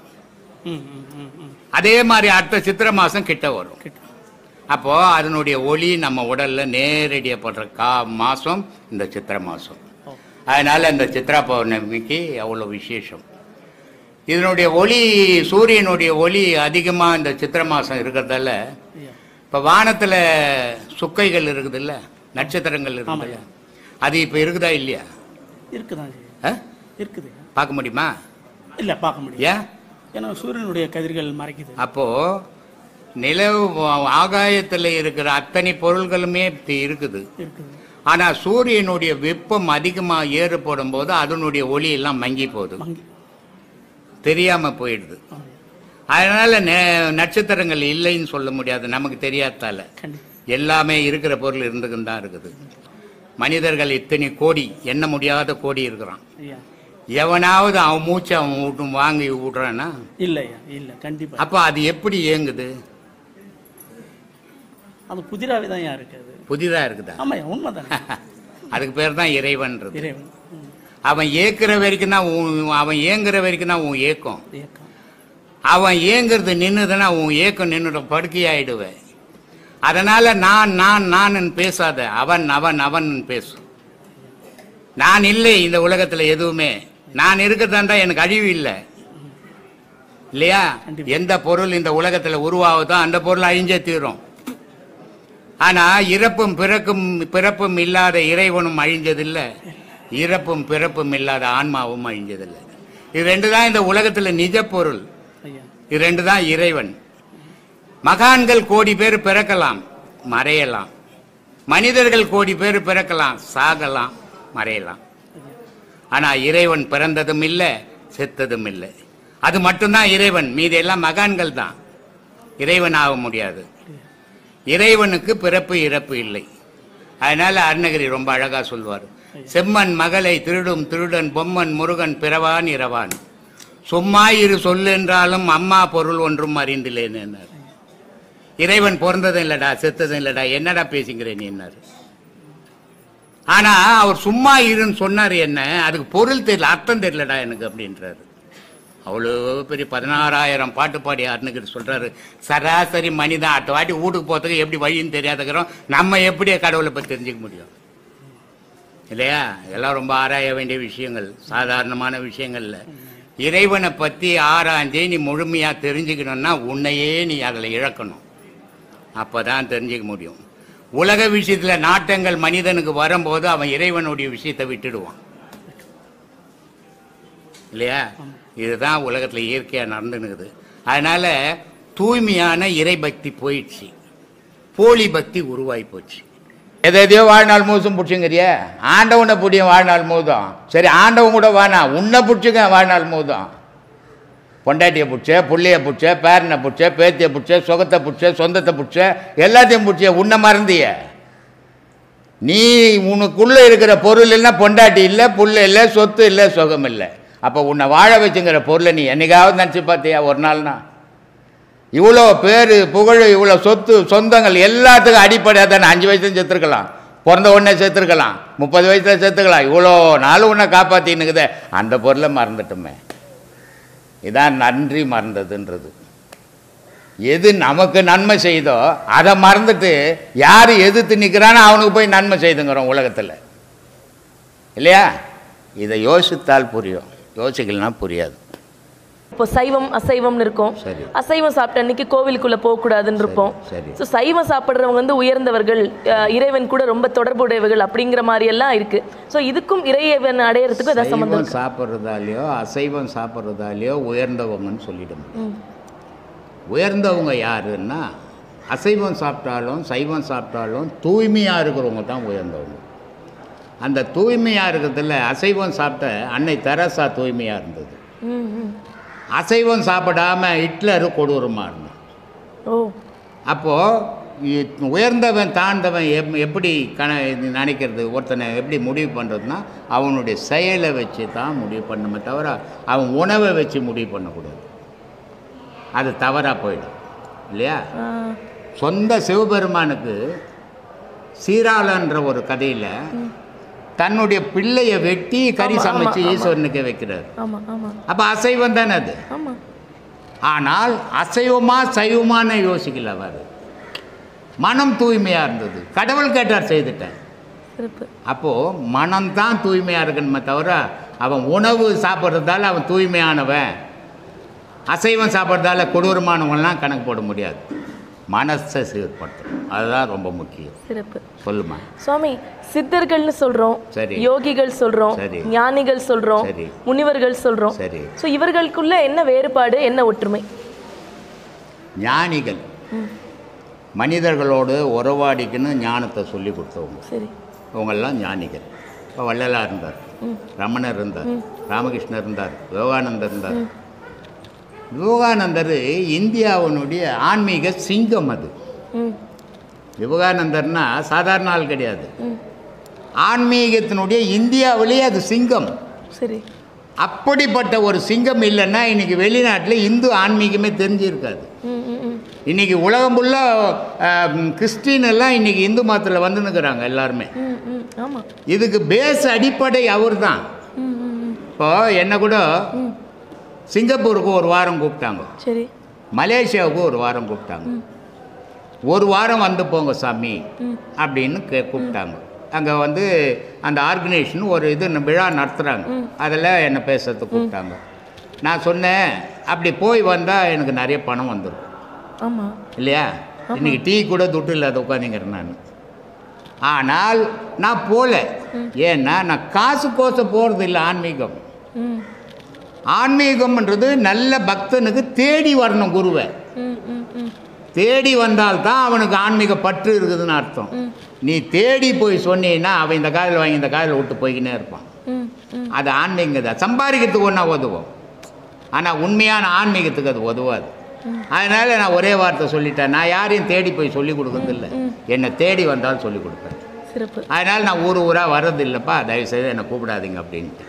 அதே மாதிரி அடுத்த சித்திரை மாசம் கிட்ட வரும். அப்போ அதனுடைய ஒளி நம்ம உடல்ல நேரடியா படுற மாசம் இந்த சித்திரை மாசம். அதனால இந்த சித்ரா பௌர்ணமிக்கு அவ்வளோ விசேஷம். இதனுடைய ஒளி சூரியனுடைய ஒளி அதிகமா இந்த சித்திரை மாசம் இருக்கிறதால இப்ப வானத்துல சுக்கைகள் இருக்குது இல்ல, நட்சத்திரங்கள் இருக்குல்ல, அது இப்ப இருக்குதா இல்லையா? இருக்குது. பார்க்க முடியுமா? இல்ல பார்க்க முடியும். ஏன்னா சூரியனுடைய கதிர்கள் மறைக்குது. அப்போ நிலவு ஆகாயத்துல இருக்கிற அத்தனை பொருள்களுமே இருக்குது. ஆனா சூரியனுடைய வெப்பம் அதிகமா ஏறுபடும் போது அதனுடைய ஒளி எல்லாம் மங்கி போகுது, தெரியாம போயிடுது. அதனால நட்சத்திரங்கள் இல்லைன்னு சொல்ல முடியாது, நமக்கு தெரியாதால. எல்லாமே இருக்கிற பொருள் இருந்துக்குன்னு தான் இருக்குது. மனிதர்கள் இத்தனை கோடி, எண்ண முடியாத கோடி இருக்கிறான். எவனாவது அவன் மூச்சு அவன் வாங்கி விடுறான்னா இல்லையா? இல்ல, கண்டிப்பா. அப்ப அது எப்படி இயங்குது? அது புதிராவே தான் இருக்குது. புதிதா இருக்குதா? ஆமா, உண்மைதான். அதுக்கு பேர் தான் இறைவன்றது. அவன் ஏக்குற வரைக்கும் தான் அவன் ஏங்குற வரைக்கும் தான் உன் ஏக்கம். அவன் ஏங்குறது நின்னுதுன்னா உன் ஏக்கம் நின்னுட படுக்கையாயிடுவேன். அதனால நான் பேசாத, அவன் அவன் அவன் பேசு. நான் இல்லை இந்த உலகத்துல எதுவுமே. நான் இருக்கிறதா எனக்கு அழிவு இல்லை இல்லையா? எந்த பொருள் இந்த உலகத்துல உருவாகுதோ அந்த பொருள் அழிஞ்சே தீரும். ஆனா இறப்பும் பிறப்பும் இல்லாத இறைவனும் அழிஞ்சதில்லை, இறப்பும் பிறப்பும் இல்லாத ஆன்மாவும் அழிஞ்சதில்லை. இது 2 தான் இந்த உலகத்துல நிஜ பொருள். இது 2 தான் இறைவன். மகான்கள் கோடி பேர் பிறக்கலாம், மறையலாம். மனிதர்கள் கோடி பேர் பிறக்கலாம், சாகலாம், மறையலாம். ஆனா இறைவன் பிறந்ததும் இல்லை, செத்ததும் இல்லை. அது மட்டும்தான் இறைவன். மீதி எல்லாம் மகான்கள் தான். இறைவன் ஆக முடியாது. இறைவனுக்கு பிறப்பு இறப்பு இல்லை. அதனால அருணகிரி ரொம்ப அழகா சொல்வார், செம்மன் மகளை திருடும் திருடன் பொம்மன் முருகன் பிறவான் இரவான், சும்மா இரு சொல்லென்றாலும் அம்மா பொருள் ஒன்றும் அறிந்தில்லேன்னு என்னார். இறைவன் பிறந்ததும் இல்லடா செத்ததும் இல்லடா, என்னடா பேசிக்கிறேன் நீ என்னார். ஆனா அவர் சும்மா இருன்னு சொன்னார், என்ன அதுக்கு பொருள் தெரியல, அர்த்தம் தெரியலடா எனக்கு அப்படின்றாரு. அவ்வளோ பெரிய 16,000 பாட்டு பாடி அருணகிரி சொல்றாரு, சராசரி மனிதன் அடுத்த வாட்டி வீட்டுக்கு போறதுக்கு எப்படி வழின்னு தெரியாதுக்கிறோம், நம்ம எப்படி கடவுளை பற்றி தெரிஞ்சுக்க முடியும் இல்லையா? இதெல்லாம் ரொம்ப ஆராய வேண்டிய விஷயங்கள், சாதாரணமான விஷயங்கள்ல. இறைவனை பற்றி ஆராய்ஞ்சு நீ முழுமையா தெரிஞ்சுக்கணும்னா உன்னையே நீ அதில் இழக்கணும், அப்பதான் தெரிஞ்சுக்க முடியும். உலக விஷயத்துல நாட்டங்கள் மனிதனுக்கு வரும்போது அவன் இறைவனுடைய விஷயத்தை விட்டுடுவான் இல்லையா? இதுதான் உலகத்துல இயற்கையா நடந்துனுக்குது. அதனால தூய்மையான இறை பக்தி போயிடுச்சு, போலி பக்தி உருவாகி போச்சு. எதையோ வாழ்நாள் மூசும் பிடிச்சுங்கிறிய, ஆண்டவனை பிடியும் வாழ்நாள் மூதம். சரி, ஆண்டவன் கூட வானா, உன்னை பிடிச்சுக்க வாழ்நாள் மூதம். பொண்டாட்டியை பிடிச்ச, புள்ளைய பிடிச்ச, பேரனை பிடிச்ச, பேத்தியை பிடிச்ச, சுகத்தை பிடிச்ச, சொந்தத்தை பிடிச்ச, எல்லாத்தையும் பிடிச்ச, உன்னை மறந்திய. நீ உனக்குள்ள இருக்கிற பொருள் இல்லைன்னா பொண்டாட்டி இல்லை, புள்ள இல்லை, சொத்து இல்லை, சுகம் இல்லை. அப்போ உன்னை வாழ வச்சுங்கிற பொருளை நீ என்னைக்காவது நினச்சி பார்த்தியா ஒரு நாள்னா? இவ்வளோ பேர் புகழ், இவ்வளோ சொத்து சொந்தங்கள் எல்லாத்துக்கும் அடிப்படையாக தானே. 5 வயசுல செத்துருக்கலாம், பிறந்த உடனே செத்துருக்கலாம், 30 வயசுல செத்துக்கலாம், இவ்வளோ நாள் உன்னை காப்பாற்றின்னுக்குதே, அந்த பொருளை மறந்துட்டுமே. இதான் நன்றி மறந்ததுன்றது. எது நமக்கு நன்மை செய்தோ அதை மறந்துட்டு யார் எதிர்த்து நிற்கிறானோ அவனுக்கு போய் நன்மை செய்துங்கிறோம் உலகத்தில் இல்லையா? இதை யோசித்தால் புரியும், யோசிக்கலனா புரியாது. இப்போ சைவம் அசைவம்னு இருக்கும். அசைவம் சாப்பிட்ட அன்னைக்கு கோவிலுக்குள்ள போகக்கூடாதுன்னு இருப்போம். ஸோ சைவம் சாப்பிட்றவங்க வந்து உயர்ந்தவர்கள், இறைவன் கூட ரொம்ப தொடர்புடையவர்கள் அப்படிங்கிற மாதிரி எல்லாம் இருக்கு. ஸோ இதுக்கும் இறைவன் அடையிறதுக்கும் ஏதாவது சம்பந்தம்? சாப்பிட்றதாலேயோ அசைவம் சாப்பிட்றதாலேயோ உயர்ந்தவங்கன்னு சொல்லிடுங்க. உயர்ந்தவங்க யாருன்னா, அசைவம் சாப்பிட்டாலும் சைவம் சாப்பிட்டாலும் தூய்மையாக இருக்கிறவங்க தான் உயர்ந்தவங்க. அந்த தூய்மையாக இருக்கிறதுல அசைவம் சாப்பிட்ட அன்னை தெரசா தூய்மையாக இருந்தது. அசைவம் சாப்பிடாம ஹிட்லர் கொடூரமாக இருந்தான். அப்போது உயர்ந்தவன் தாழ்ந்தவன் எப்படி நினைக்கிறது, ஒருத்தனை எப்படி முடிவு பண்ணுறதுனா அவனுடைய செயலை வச்சு தான் முடிவு பண்ணணுமே தவிர அவன் உணவை வச்சு முடிவு பண்ணக்கூடாது. அது தவறாக போயிடும் இல்லையா? சொந்த சிவபெருமானுக்கு சீராளன்ற ஒரு கதையில் தன்னுடைய பிள்ளையை வெட்டி கறி சமைச்சு ஈஸ்வரனுக்கு வைக்கிறார். அப்ப அசைவம் தானே அது. ஆனால் அசைவமா சைவமான யோசிக்கல அவர். மனம் தூய்மையா இருந்தது, கடவுள் கேட்டார் செய்துட்டேன். அப்போ மனம்தான் தூய்மையா இருக்கணுமே தவிர அவன் உணவு சாப்பிட்றதால அவன் தூய்மையானவன், அசைவம் சாப்பிட்றதால கொடூரமானவன்லாம் கணக்கு போட முடியாது. மனசை சீர்படுத்தணும், அதுதான் ரொம்ப முக்கியம். சிறப்பு. சொல்லுமா சுவாமி. சித்தர்கள்னு சொல்றோம், யோகிகள் சொல்றோம், ஞானிகள் சொல்றோம், முனிவர்கள் சொல்றோம். ஸோ இவர்களுக்குள்ள என்ன வேறுபாடு, என்ன ஒற்றுமை? ஞானிகள் மனிதர்களோடு உறவாடிக்குன்னு ஞானத்தை சொல்லி கொடுத்தவங்க. சரி, அவங்கெல்லாம் ஞானிகள். இப்போ வள்ளலார் இருந்தார், ரமணர் இருந்தார், ராமகிருஷ்ணர் இருந்தார், யோகானந்தர் இருந்தார். யோகானந்தர் இந்தியாவினுடைய ஆன்மீக சிங்கம். அது யோகானந்தர்னா சாதாரண ஆள் கிடையாது, ஆன்மீகத்தினுடைய இந்தியாவிலேயே அது சிங்கம். சரி, அப்படிப்பட்ட ஒரு சிங்கம் இல்லைன்னா இன்னைக்கு வெளிநாட்டில் இந்து ஆன்மீகமே தெரிஞ்சிருக்காது. இன்னைக்கு உலகம் ஃபுல்லாக கிறிஸ்டின் எல்லாம் இன்னைக்கு இந்து மதத்தில் வந்து நிற்கிறாங்க எல்லாருமே. இதுக்கு பேஸ் அடிப்படை அவர் தான். இப்போ என்ன கூட சிங்கப்பூருக்கு ஒரு வாரம் கூப்பிட்டாங்க, சரி, மலேசியாவுக்கு ஒரு வாரம் கூப்பிட்டாங்க. ஒரு வாரம் வந்து போங்க சாமி அப்படின்னு கூப்பிட்டாங்க. அங்கே வந்து அந்த ஆர்கனைசேஷன் ஒரு விழா நடத்துகிறாங்க, அதில் என்னை பேசுறதுக்கு கூப்பிட்டாங்க. நான் சொன்னேன், அப்படி போய் வந்தால் எனக்கு நிறைய பணம் வந்துடும் இல்லையா? இன்றைக்கி டீ கூட துட்டு இல்லாத உட்காந்துங்கிறேன் நான். ஆனால் நான் போகல, ஏன்னா நான் காசு கோச போகிறது இல்லை. ஆன்மீகம் ஆன்மீகம்ன்றது நல்ல பக்தனுக்கு தேடி வரணும். குருவை தேடி வந்தால்தான் அவனுக்கு ஆன்மீக பற்று இருக்குதுன்னு அர்த்தம். நீ தேடி போய் சொன்னீன்னா அவன் இந்த காதில் வாங்கி இந்த காதில் விட்டு போய்கினே இருப்பான். அது ஆன்மீகம் தான். சம்பாதிக்கிறதுக்கு ஒன்றா உதவும், ஆனால் உண்மையான ஆன்மீகத்துக்கு அது உதவாது. அதனால் நான் ஒரே வார்த்தை சொல்லிட்டேன், நான் யாரையும் தேடி போய் சொல்லிக் கொடுக்கறதில்ல, என்னை தேடி வந்தாலும் சொல்லிக் கொடுப்பேன். அதனால் நான் ஊராக வர்றதில்லைப்பா, தயவுசெய்து என்னை கூப்பிடாதீங்க அப்படின்ட்டு.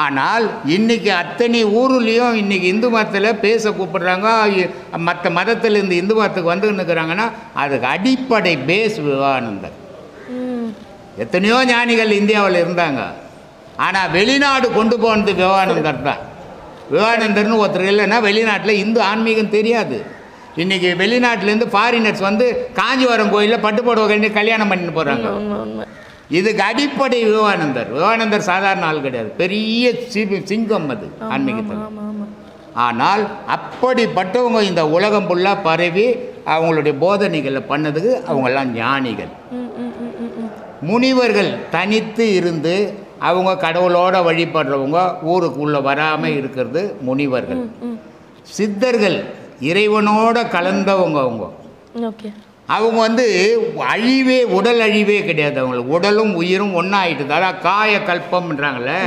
ஆனால் இன்னைக்கு அத்தனை ஊருலேயும் இன்னைக்கு இந்து மதத்தில் பேச கூப்பிடுறாங்க, மற்ற மதத்தில் இந்த இந்து மதத்துக்கு வந்து நிற்கிறாங்கன்னா அதுக்கு அடிப்படை பேஸ் விவேகானந்தர். எத்தனையோ ஞானிகள் இந்தியாவில் இருந்தாங்க, ஆனால் வெளிநாடு கொண்டு போனது விவேகானந்தர் தான். விவேகானந்தர்னு ஒருத்தர் இல்லைன்னா வெளிநாட்டில் இந்து ஆன்மீகம் தெரியாது. இன்றைக்கி வெளிநாட்டிலேருந்து ஃபாரினர்ஸ் வந்து காஞ்சிபுரம் கோயிலில் பட்டு புடவை கட்டி கல்யாணம் பண்ணிட்டு போகிறாங்க. இதுக்கு அடிப்படை விவேகானந்தர். விவேகானந்தர் சாதாரண ஆள் கிடையாது, பெரிய சிங்கம் அது ஆன்மீகத்தில். ஆனால் அப்படிப்பட்டவங்க இந்த உலகம் ஃபுல்லாக பரவி அவங்களுடைய போதனைகளை பண்ணதுக்கு அவங்கெல்லாம் ஞானிகள். முனிவர்கள் தனித்து இருந்து அவங்க கடவுளோட வழிபடுறவங்க ஊருக்குள்ளே வராமல் இருக்கிறது முனிவர்கள். சித்தர்கள் இறைவனோட கலந்தவங்க. அவங்க வந்து அழிவே, உடல் அழிவே கிடையாது அவங்களுக்கு. உடலும் உயிரும் ஒன்றா ஆகிட்டுது. அதான் காய கல்பம்ன்றாங்களே,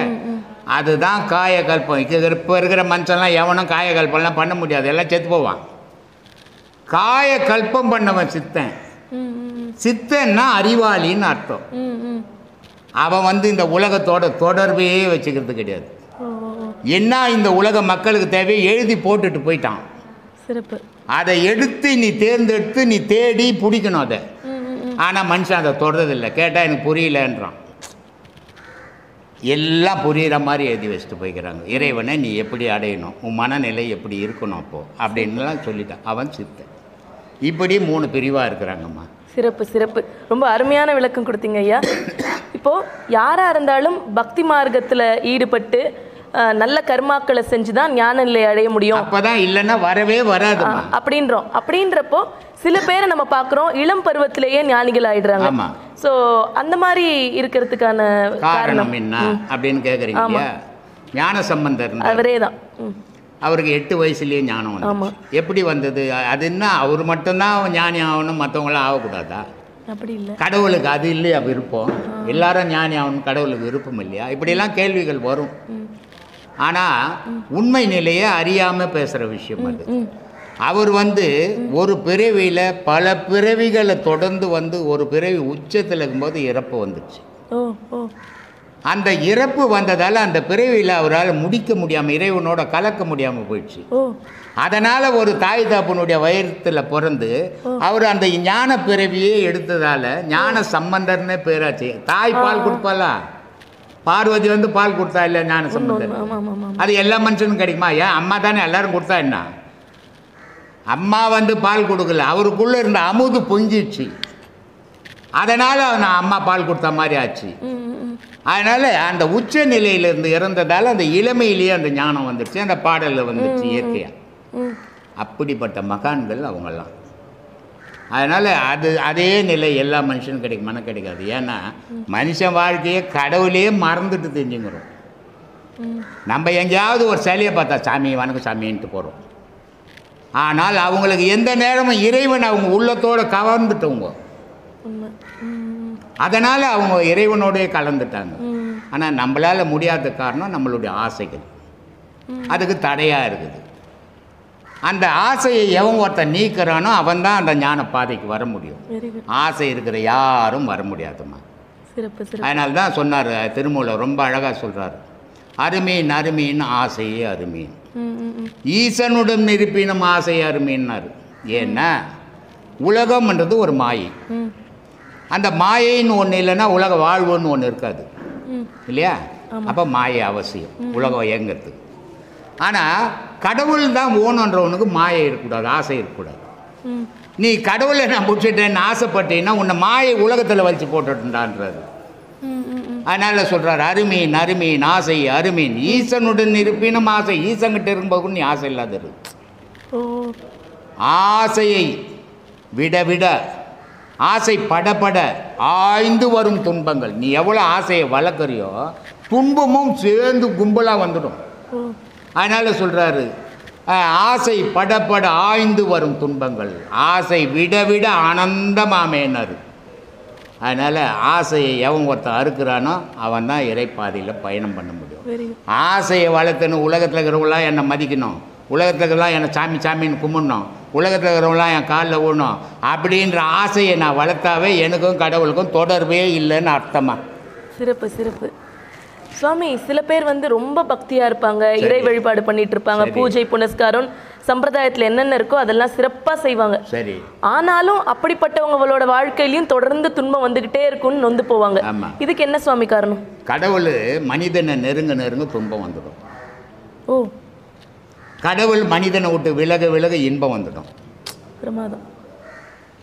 அதுதான் காய கல்பம். இப்போ இருக்கிற மனுஷன்லாம் எவனும் காய கல்பம்லாம் பண்ண முடியாது, எல்லாம் செத்து போவான். காய கல்பம் பண்ணவன் சித்தன். சித்தன்னா அறிவாளின்னு அர்த்தம். அவன் வந்து இந்த உலகத்தோட தொடர்பே வச்சுக்கிறது கிடையாது. என்ன இந்த உலக மக்களுக்கு தேவையை எழுதி போட்டுட்டு போயிட்டான். அதை எடுத்து நீ தேர்ந்தெடுத்து நீ தேடி பிடிக்கணும் அதை. ஆனால் மனுஷன் அதை தொடர்றதில்லை. கேட்டால் எனக்கு புரியலன்றான். எல்லாம் புரிகிற மாதிரி எழுதி வச்சுட்டு போய்க்கிறாங்க. இறைவனை நீ எப்படி அடையணும், உன் மனநிலை எப்படி இருக்கணும் அப்போது அப்படின்லாம் சொல்லிட்டான். அவன் சித்தன். இப்படி 3 பிரிவாக இருக்கிறாங்கம்மா. சிறப்பு. ரொம்ப அருமையான விளக்கம் கொடுத்தீங்க ஐயா. இப்போது யாராக இருந்தாலும் பக்தி மார்க்கத்தில் ஈடுபட்டு நல்ல கர்மாக்களை செஞ்சு தான் ஞான நிலை அடைய முடியும். அப்பதான் இல்லைன்னா வரவே வராது அப்படின்றப்போ சில பேரை நம்ம பார்க்குறோம் இளம் பருவத்திலேயே ஞானிகள் ஆயிடுறாங்க. ஸோ அந்த மாதிரி இருக்கிறதுக்கான காரணம் என்ன அப்படின்னு கேட்குறீங்க. ஞான சம்பந்தர் அவரே தான். அவருக்கு 8 வயசுலேயே ஞானம் வந்து எப்படி வந்தது? அது என்ன அவர் மட்டும்தான் ஞானி ஆகணும், மற்றவங்களாம் ஆகக்கூடாதா? அப்படி இல்லை. கடவுளுக்கு அது இல்லையா விருப்பம்? எல்லாரும் ஞானி ஆகணும், கடவுளுக்கு விருப்பம் இல்லையா? இப்படிலாம் கேள்விகள் வரும். ஆனால் உண்மை நிலையை அறியாமல் பேசுகிற விஷயம் அது. அவர் வந்து ஒரு பிறவியில் பல பிறவிகளை தொடர்ந்து வந்து ஒரு பிறவி உச்சத்தில் இருக்கும்போது இறப்பு வந்துடுச்சு. அந்த இறப்பு வந்ததால் அந்த பிறவியில் அவரால் முடிக்க முடியாமல், இறைவனோட கலக்க முடியாமல் போயிடுச்சு. அதனால் ஒரு தாய் தாப்பனுடைய வயிற்றில் பிறந்து அவர் அந்த ஞான பிறவியே எடுத்ததால் ஞான சம்பந்தர்னே பேராச்சு. தாய் பால் கொடுப்பாளா? பார்வதி வந்து பால் கொடுத்தா இல்லை ஞான சம்பந்தர்? அது எல்லா மனுஷனும் கிடைக்குமா? ஏன் அம்மா தானே எல்லாரும் கொடுத்தா என்ன? அம்மா வந்து பால் கொடுக்கல, அவருக்குள்ளே இருந்த அமுது பொங்கிடுச்சு. அதனால் நான் அம்மா பால் கொடுத்த மாதிரி ஆச்சு. அதனால் அந்த உச்ச நிலையிலிருந்து இறந்ததால் அந்த இளமையிலேயே அந்த ஞானம் வந்துடுச்சு, அந்த பாடலில் வந்துடுச்சு இயற்கையாக. அப்படிப்பட்ட மகான்கள் அவங்கெல்லாம். அதனால் அதே நிலை எல்லா மனுஷனும் கிடைக்குமானா கிடைக்காது. ஏன்னா மனுஷன் வாழ்க்கையை கடவுளே மறந்துட்டு தெரிஞ்சுங்கிறோம். நம்ம எங்கேயாவது ஒரு சிலையை பார்த்தா சாமி வணக்கம் சாமின்ட்டு போகிறோம். ஆனால் அவங்களுக்கு எந்த நேரமும் இறைவன் அவங்க உள்ளத்தோடு கவர்ந்துட்டவங்க. அதனால் அவங்க இறைவனோடய கலந்துட்டாங்க. ஆனால் நம்மளால் முடியாத காரணம் நம்மளுடைய ஆசைகள், அதுக்கு தடையாக இருக்குது. அந்த ஆசையை எவன் ஒருத்தன் நீக்கிறானோ அவன் தான் அந்த ஞான பாதைக்கு வர முடியும். ஆசை இருக்கிற யாரும் வர முடியாதுமா. அதனால தான் சொன்னார் திருமூலர், ரொம்ப அழகாக சொல்கிறார், அருமீன் அருமீன் ஆசையே அருமீன், ஈசனுடன் இருப்பினும் ஆசை அருமீன்னார். ஏன்னா உலகம்ன்றது ஒரு மாயை. அந்த மாயைன்னு ஒன்று இல்லைன்னா உலக வாழ்வுன்னு ஒன்று இருக்காது இல்லையா? அப்போ மாயை அவசியம் உலகம் இயங்கிறதுக்கு. ஆனால் கடவுள் தான் ஓணுன்றவனுக்கு மாயை இருக்கக்கூடாது, ஆசை இருக்கக்கூடாது. நீ கடவுளை நான் பிடிச்சிட்டேன்னு ஆசைப்பட்டீங்கன்னா உன்னை மாயை உலகத்தில் வச்சு போட்டுட்டான்றாரு. அதனால் சொல்கிறார், அருமீன் அருமீன் ஆசை அருமீன், ஈசனுடன் இருப்பினும் ஆசை. ஈசங்கிட்ட இருக்கும்போது நீ ஆசை இல்லாத இரு. ஆசையை விட விட ஆசை படப்பட ஆய்ந்து வரும் துன்பங்கள். நீ எவ்வளோ ஆசையை வளர்க்குறியோ துன்பமும் சேர்ந்து கும்பலாக வந்துடும். அதனால் சொல்கிறாரு, ஆசை படப்பட ஆய்ந்து வரும் துன்பங்கள், ஆசை விட விட ஆனந்தமாமேனாரு. அதனால் ஆசையை எவன் ஒருத்தன் அறுக்கிறானோ அவன் தான் இறைப்பாதையில் பயணம் பண்ண முடியும். ஆசையை வளர்த்துன்னு உலகத்தில் இருக்கிறவங்களாம் என்னை மதிக்கணும், உலகத்தில் இருக்கிறவங்களாம் என்னை சாமி சாமின்னு கும்பிடணும், உலகத்தில் இருக்கிறவங்களாம் என் காலில் விழணும் அப்படின்ற ஆசையை நான் வளர்த்தாவே எனக்கும் கடவுளுக்கும் தொடர்பே இல்லைன்னு அர்த்தமா. சிறப்பு சிறப்பு. சுவாமி, சில பேர் வந்து ரொம்ப பக்தியாக இருப்பாங்க, இறை வழிபாடு பண்ணிட்டு இருப்பாங்க, பூஜை புனஸ்காரம் சம்பிரதாயத்தில் என்னென்ன இருக்கோ அதெல்லாம் சிறப்பாக செய்வாங்க. சரி. ஆனாலும் அப்படிப்பட்டவங்களோட வாழ்க்கையிலையும் தொடர்ந்து துன்பம் வந்துக்கிட்டே இருக்கும்னு நொந்து போவாங்க. இதுக்கு என்ன சுவாமி காரணம்? கடவுள் மனிதனை நெருங்க துன்பம் வந்துடும். ஓ. கடவுள் மனிதனை விட்டு விலக விலக இன்பம் வந்துடும். பிரமாதம்.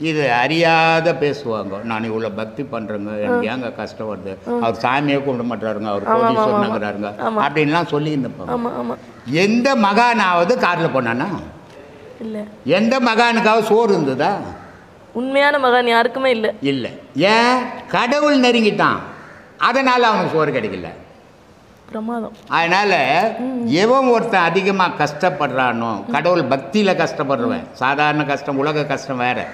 இது அறியாத பேசுவாங்க, நான் இவ்வளோ பக்தி பண்ணுறேங்க, எனக்கு ஏங்க கஷ்டம் வருது, அவர் சாமியே கும்பிட மாட்டாருங்க, அவர் கோடீஸ்வரனுங்கிறாருங்க அப்படின்லாம் சொல்லி இருந்தப்பாங்க. எந்த மகானாவது காரில் போனானா? இல்லை. எந்த மகானுக்காவது சோறு இருந்ததா? உண்மையான மகான் யாருக்குமே இல்லை. இல்லை. ஏன்? கடவுள் நெருங்கிட்டான், அதனால் அவனுக்கு சோறு கிடைக்கல. பிரமாதம். அதனால் எவன் ஒருத்தன் அதிகமாக கஷ்டப்படுறானோ, கடவுள் பக்தியில் கஷ்டப்படுறவன், சாதாரண கஷ்டம் உலக கஷ்டம் வேறு,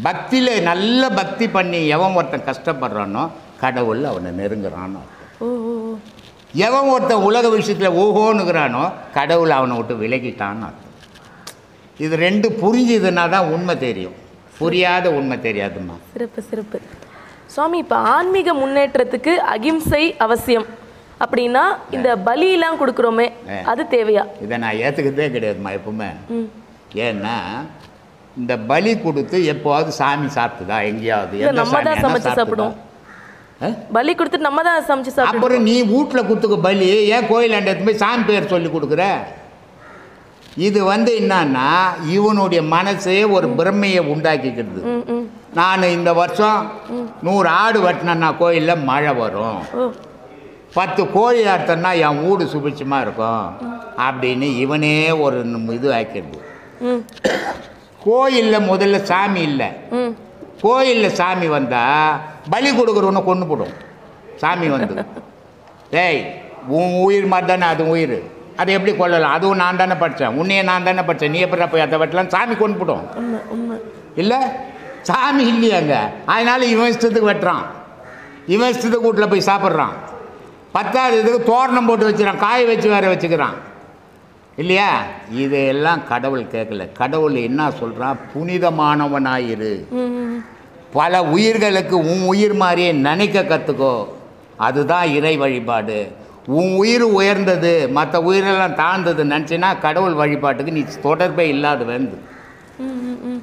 பக்தியில் நல்ல பக்தி பண்ணி எவன் ஒருத்தன் கஷ்டப்படுறானோ கடவுள் அவனை நெருங்குறானோ. எவன் ஒருத்தன் உலக விஷயத்தில் ஓஹோனுங்கிறானோ கடவுள் அவனை விட்டு விலகிட்டான்னு அர்த்தம். இது ரெண்டு புரிஞ்சுதுன்னா தான் உண்மை தெரியும், புரியாத உண்மை தெரியாதுமா. சிறப்பு சிறப்பு. சுவாமி, இப்போ ஆன்மீக முன்னேற்றத்துக்கு அகிம்சை அவசியம் அப்படின்னா இந்த பலியெல்லாம் கொடுக்குறோமே அது தேவையா? இதை நான் ஏற்றுக்கிறதே கிடையாதுமா எப்பவுமே. ஏன்னா இந்த பலி கொடுத்து எப்போவாவது சாமி சாப்பிட்டுதா எங்கேயாவது? நம்ம தான் சமைச்சு சாப்பிடுவோம். பலி கொடுத்துட்டு நம்ம தான் சமைச்சு சாப்பிடுவோம். அப்புறம் நீ வீட்டில் கொடுத்துக்க பலி, ஏன் கோயில் ஆண்டத்து போய் சாமி பேர் சொல்லி கொடுக்குற? இது வந்து என்னன்னா இவனுடைய மனசே ஒரு பிரமையை உண்டாக்கிக்கிறது. நான் இந்த வருஷம் 100 ஆடு வெட்டினேன்னா கோயிலில் மழை வரும், 10 கோழி அறுத்தன்னா என் வீடு சுபிட்சமாக இருக்கும் அப்படின்னு இவனே ஒரு இது ஆக்கிடுது. கோயிலில் முதல்ல சாமி இல்லை, கோயிலில் சாமி வந்தால் பலி கொடுக்குறவனை கொண்டு போடும். சாமி வந்து டேய் உன் உயிர் மாதிரி தானே அது உயிர், அதை எப்படி கொள்ளலாம், அதுவும் நான் தானே படித்தேன், உன்னையே நான் தானே படித்தேன், நீ எப்படி போய் அதை வெட்டலாம், சாமி கொண்டு போடும். இல்லை சாமி இல்லையாங்க, அதனால இவன் இஷ்டத்துக்கு வெட்டுறான், இவன் இஷ்டத்துக்கு வீட்டில் போய் சாப்பிட்றான், 10வது இதுக்கு தோரணம் போட்டு வச்சுக்கிறான், காய வச்சு வேறு வச்சுக்கிறான் இல்லையா? இதெல்லாம் கடவுள் கேட்கல. கடவுள் என்ன சொல்கிறான்? புனிதமானவனாயிரு, பல உயிர்களுக்கு உன் உயிர் மாதிரியே நினைக்க கற்றுக்கோ, அதுதான் இறை வழிபாடு. உன் உயிர் உயர்ந்தது மற்ற உயிரெல்லாம் தாழ்ந்தது நினச்சின்னா கடவுள் வழிபாட்டுக்கு நீ தொடர்பே இல்லாத வந்து.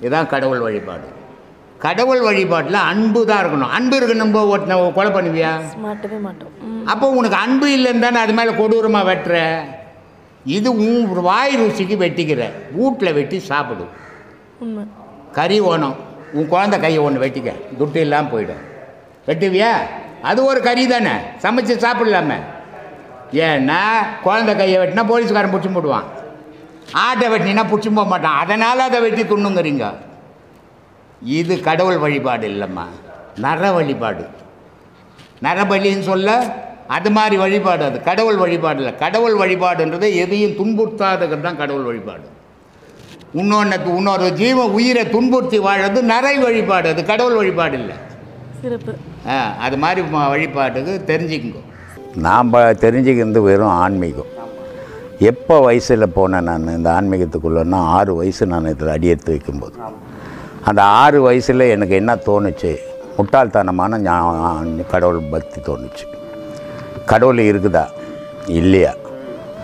இதுதான் கடவுள் வழிபாடு. கடவுள் வழிபாட்டில் அன்பு தான் இருக்கணும். அன்பு இருக்கணும் நம்ம கொலை பண்ணுவியா? மாட்டவே மாட்டோம். அப்போ உனக்கு அன்பு இல்லைன்னு தானே அது மேலே கொடூரமாக வெட்டுற. இது உன் வாய் ருசிக்கு வெட்டிக்கிற, வீட்டில் வெட்டி சாப்பிடு. கறி ஓணும், உன் குழந்தை கையை ஒன்று வெட்டிக்க, துட்டு இல்லாமல் போயிடும். வெட்டுவியா? அது ஒரு கறி தானே, சமைச்சு சாப்பிடலாமே. ஏன்னா குழந்தை கையை வெட்டினா போலீஸ்காரன் பிடிச்சி போடுவான், ஆட்டை வெட்டினா பிடிச்சி போக மாட்டான், அதனால் அதை வெட்டி துண்ணுங்கிறீங்க. இது கடவுள் வழிபாடு இல்லைம்மா, நர வழிபாடு. நரபலின்னு சொல்ல அது மாதிரி வழிபாடு, அது கடவுள் வழிபாடு இல்லை. கடவுள் வழிபாடுன்றது எதையும் துன்புறுத்தாதது தான் கடவுள் வழிபாடு. இன்னொரு ஜீவ உயிரை துன்புறுத்தி வாழறது நரை வழிபாடு, அது கடவுள் வழிபாடு இல்லை. சிறப்பு. அது மாதிரி வழிபாட்டுக்கு தெரிஞ்சுக்கோ. நாம் தெரிஞ்சுக்கிறது வெறும் ஆன்மீகம். எப்போ வயசில் போனேன் நான் இந்த ஆன்மீகத்துக்குள்ளேன்னா 6 வயசு நான் இதில் அடியெடுத்து வைக்கும்போது. அந்த 6 வயசில் எனக்கு என்ன தோணுச்சு? முட்டாள்தனமான கடவுள் பக்தி தோணுச்சு. கடவுள் இருக்குதா இல்லையா,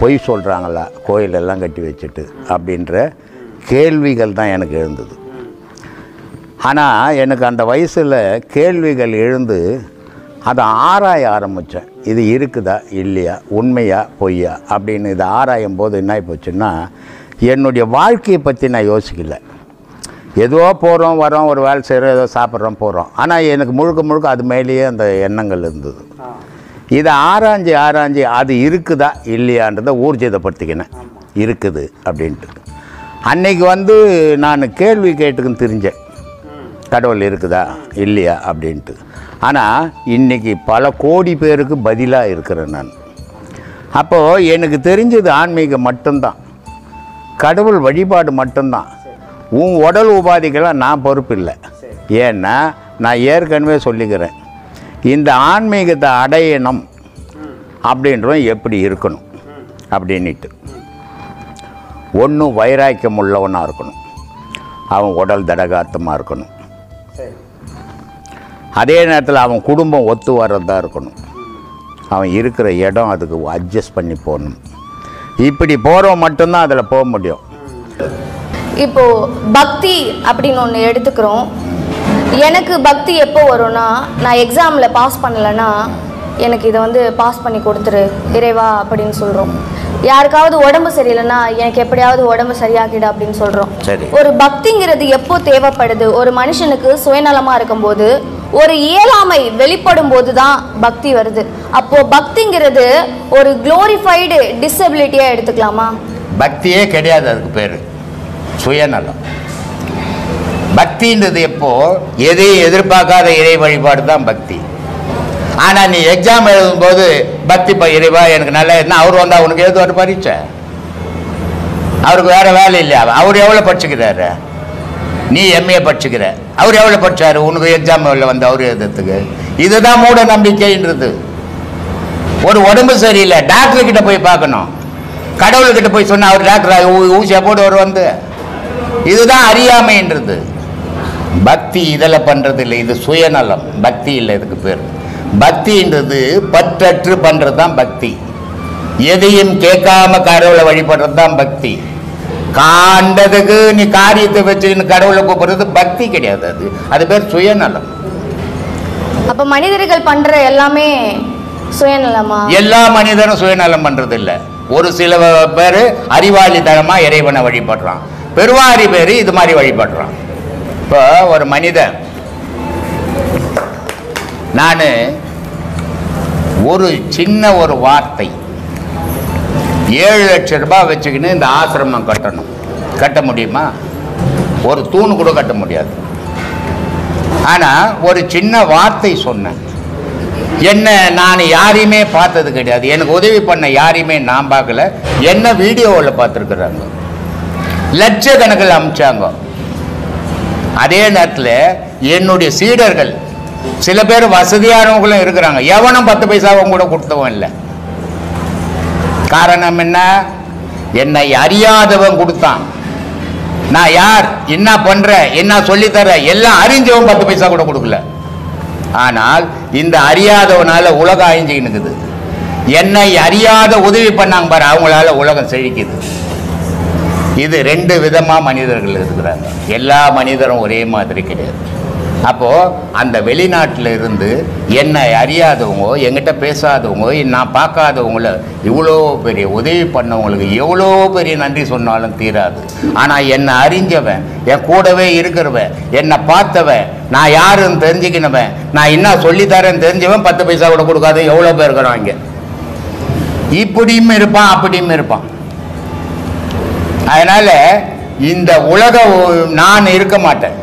பொய் சொல்கிறாங்களா கோயிலெல்லாம் கட்டி வச்சுட்டு அப்படின்ற கேள்விகள் தான் எனக்கு எழுந்தது. ஆனால் எனக்கு அந்த வயசில் கேள்விகள் எழுந்து அதை ஆராய ஆரம்பித்தேன். இது இருக்குதா இல்லையா, உண்மையா பொய்யா அப்படின்னு இதை ஆராயும் போது என்ன போச்சுன்னா என்னுடைய வாழ்க்கையை பற்றி நான் யோசிக்கலை. ஏதோ போகிறோம் வரோம், ஒரு வேலை செய்கிறோம், ஏதோ சாப்பிட்றோம் போகிறோம். ஆனால் எனக்கு முழுக்க அது மேலேயே அந்த எண்ணங்கள் இருந்தது. இதை ஆராய்ஞ்சி அது இருக்குதா இல்லையான்றதை ஊர்ஜிதப்படுத்திக்கினேன், இருக்குது அப்படின்ட்டு. அன்னைக்கு வந்து நான் கேள்வி கேட்டுக்குன்னு தெரிஞ்சேன், கடவுள் இருக்குதா இல்லையா அப்படின்ட்டு. ஆனால் இன்றைக்கி பல கோடி பேருக்கு பதிலாக இருக்கிறேன் நான். அப்போது எனக்கு தெரிஞ்சது ஆன்மீகம் மட்டும்தான், கடவுள் வழிபாடு மட்டும்தான். உன் உடல் உபாதிக்கெல்லாம் நான் பொறுப்பு இல்லை. ஏன்னா நான் ஏற்கனவே சொல்லிக்கிறேன், இந்த ஆன்மீகத்தை அடையணும் அப்படின்றவன் எப்படி இருக்கணும் அப்படின்ட்டு. ஒன்று வைராக்கியம் உள்ளவனாக இருக்கணும், அவன் உடல் தடகாத்தமாக இருக்கணும், அதே நேரத்தில் அவன் குடும்பம் ஒத்து வர்றதா இருக்கணும், அவன் இருக்கிற இடம் அதுக்கு அட்ஜஸ்ட் பண்ணி போகணும். இப்படி போகிறவன் மட்டும்தான் அதில் போக முடியும். இப்போ பக்தி அப்படின்னு ஒன்று எடுத்துக்கிறோம். எனக்கு பக்தி எப்போ வரும்னா, நான் எக்ஸாமில் பாஸ் பண்ணலைன்னா எனக்கு இதை வந்து பாஸ் பண்ணி கொடுத்துரு இறைவா அப்படின்னு சொல்கிறோம். யாருக்காவது உடம்பு சரியில்லைன்னா எனக்கு எப்படியாவது உடம்பு சரியாக்கிடு அப்படின்னு சொல்கிறோம். ஒரு பக்திங்கிறது எப்போ தேவைப்படுது? ஒரு மனுஷனுக்கு சுயநலமாக இருக்கும்போது, ஒரு இயலாமை வெளிப்படும் போது தான் பக்தி வருது. அப்போ பக்திங்கிறது ஒரு குளோரிஃபைடு டிசபிலிட்டியாக எடுத்துக்கலாமா? பக்தியே கிடையாது, அதுக்கு பேர் சுயநலம். பக்தின்றது எப்போ எதையும் எதிர்பார்க்காத இறை வழிபாடு தான் பக்தி. ஆனால் நீ எக்ஸாம் எழுதும்போது பக்தி இறைவா எனக்கு நல்லா இருந்தால் அவர் வந்தால் அவனுக்கு எழுதுவார் பரீட்சை. அவருக்கு வேற வேலை இல்லையா? அவர் எவ்வளோ படிச்சுக்கிறாரு? நீ எம்ஏ படிச்சுக்கிற, அவர் எவ்வளோ படிச்சாரு? உனக்கு எக்ஸாம் வந்து அவர் எழுதுறதுக்கு. இதுதான் மூட நம்பிக்கைன்றது. ஒரு உடம்பு சரியில்லை, டாக்டர் கிட்ட போய் பார்க்கணும், கடவுள்கிட்ட போய் சொன்ன அவர் டாக்டர் ஊசியா போட்டு அவர் வந்து. இதுதான் அறியாமைன்றது. பக்தி இதில் பண்றது இல்லை, இது சுயநலம். பக்தி இல்லை, இதுக்கு பேர் பக்தின்றது பற்றற்று பண்றது தான் பக்தி. எதையும் கேட்காம கடவுளை வழிபடுறது தான் பக்தி. காண்டதுக்கு நீ காரியத்தை வச்சு கடவுளை கூப்பிடுறது பக்தி கிடையாது, அது பேர் சுயநலம். அப்ப மனிதர்கள் பண்ற எல்லாமே சுயநலமா? எல்லா மனிதரும் சுயநலம் பண்றது இல்லை. ஒரு சில பேர் அறிவாளித்தனமா இறைவனை வழிபடுறான், பெருவாரி பேர் இது மாதிரி வழிபடுறான். இப்போ ஒரு மனிதன், நான் ஒரு சின்ன ஒரு வார்த்தை 7 லட்சம் ரூபாய் வச்சுக்கின்னு இந்த ஆசிரமம் கட்டணும், கட்ட முடியுமா? ஒரு தூணு கூட கட்ட முடியாது. ஆனால் ஒரு சின்ன வார்த்தை சொன்னேன். என்ன நான் யாரையுமே பார்த்தது கிடையாது, எனக்கு உதவி பண்ண யாரையுமே நான் பார்க்கல, என்ன வீடியோவில் பார்த்துருக்குறாங்க, லட்சக்கணக்கில் அமிச்சாங்க. அதே நேரத்தில் என்னுடைய சீடர்கள் சில பேர் வசதியானவங்களும் இருக்கிறாங்க, எவனும் 10 பைசாவும் கூட கொடுத்தவன் இல்லை. காரணம் என்ன? என்னை அறியாதவன் கொடுத்தான். நான் யார், என்ன பண்ற, என்ன சொல்லித்தர எல்லாம் அறிஞ்சவன் 10 பைசா கூட கொடுக்கல. ஆனால் இந்த அறியாதவனால உலகம் அழிஞ்சுக்கினுக்குது. என்னை அறியாத உதவி பண்ணாங்க பாரு, அவங்களால உலகம் செழிக்குது. இது 2 விதமா மனிதர்கள் இருக்கிறாங்க. எல்லா மனிதரும் ஒரே மாதிரி கிடையாது. அப்போ அந்த வெளிநாட்டில் இருந்து என்னை அறியாதவங்க, என்கிட்ட பேசாதவங்க, நான் பார்க்காதவங்கள இவ்வளோ பெரிய உதவி பண்ணவங்களுக்கு எவ்வளோ பெரிய நன்றி சொன்னாலும் தீராது. ஆனால் என்னை அறிஞ்சவன், என் கூடவே இருக்கிறவன், என்னை பார்த்தவன், நான் யாருன்னு தெரிஞ்சுக்கினவன், நான் என்ன சொல்லித்தரேன்னு தெரிஞ்சவன் 10 பைசா கூட கொடுக்காத எவ்வளோ பேர் இருக்கிறான் இங்கே. இப்படியும் இருப்பான், அப்படியும் இருப்பான். அதனால இந்த உலகம் நான் இருக்க மாட்டேன்.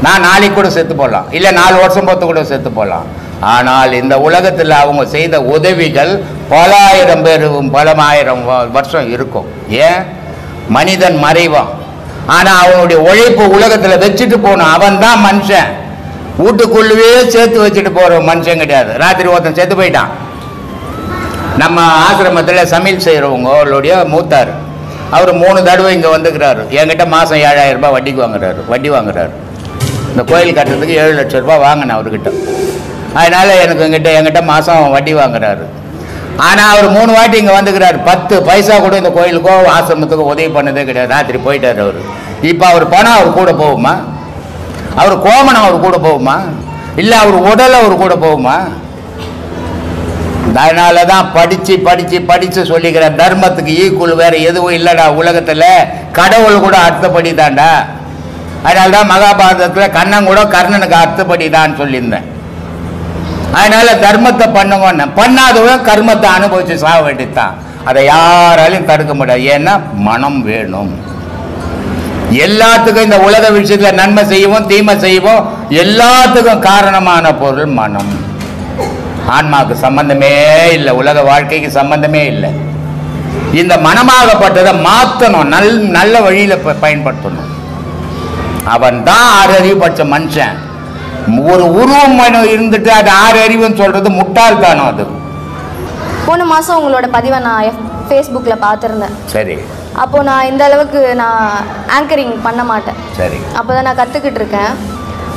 நான் நாளைக்கு கூட செத்து போடலாம், இல்லை 4 வருஷம் பொறுத்து கூட செத்து போடலாம். ஆனால் இந்த உலகத்தில் அவங்க செய்த உதவிகள் பல ஆயிரம் பேர், பல ஆயிரம் வருஷம் இருக்கும். ஏன்? மனிதன் மறைவான், ஆனால் அவனுடைய உழைப்பு உலகத்தில் வச்சுட்டு போகணும். அவன் தான் மனுஷன். வீட்டுக்குள்ளவே சேர்த்து வச்சுட்டு போகிற மனுஷன் கிடையாது. ராத்திரி ஒருத்தன் செத்து போயிட்டான். நம்ம ஆசிரமத்தில் சமையல் செய்கிறவங்க அவர்களுடைய மூத்தார், அவர் 3 தடவை இங்கே வந்துக்கிறாரு. என்கிட்ட மாதம் 7000 ரூபாய் வட்டி வாங்குறாரு. இந்த கோயில் கட்டுறதுக்கு 7 லட்சம் ரூபாய் வாங்கினேன் அவர்கிட்ட. அதனால் என்கிட்ட மாதம் வட்டி வாங்குறாரு. ஆனால் அவர் 3 வாட்டி இங்கே வந்துக்கிறார். 10 பைசா கூட இந்த கோயிலுக்கோ ஆசிரமத்துக்கோ உதவி பண்ணதே கிடையாது. ராத்திரி போயிட்டார் அவர். இப்போ அவர் பணம் அவர் கூட போகுமா? அவர் கோமணம் அவர் கூட போகுமா? இல்லை அவர் உடல் அவர் கூட போகுமா? அதனால தான் படித்து சொல்லிக்கிற தர்மத்துக்கு ஈக்குவல் வேற எதுவும் இல்லைடா உலகத்தில். கடவுள் கூட அர்த்தப்படி தான்டா. அதனால தான் மகாபாரதத்தில் கண்ணன் கூட கர்ணனுக்கு அர்த்தப்படி தான் சொல்லியிருந்தேன். அதனால தர்மத்தை பண்ணுங்க, பண்ணாதவன் கர்மத்தை அனுபவிச்சு சாக வேண்டியதுதான். அதை யாராலையும் தடுக்க முடியாது. ஏன்னா மனம் வேணும். எல்லாத்துக்கும் இந்த உலக விஷயத்தில் நன்மை செய்வோம், தீமை செய்வோம், எல்லாத்துக்கும் காரணமான பொருள் மனம். ஆன்மாவுக்கு சம்பந்தமே இல்லை, உலக வாழ்க்கைக்கு சம்பந்தமே இல்லை. இந்த மனமாகப்பட்டதை மாற்றணும், நல்ல வழியில் பயன்படுத்தணும். அவன் தான் 6 அறிவு படித்த மனுஷன். ஒரு உருவம் இருந்துட்டு அது 6 அறிவுன்னு சொல்றது முட்டாள்தானோ அது. போன மாதம் உங்களோட பதிவை நான் ஃபேஸ்புக்கில் பார்த்துருந்தேன். சரி. அப்போ நான் இந்த அளவுக்கு நான் ஆங்கரிங் பண்ண மாட்டேன். சரி. அப்போதான் நான் கற்றுக்கிட்டு இருக்கேன்.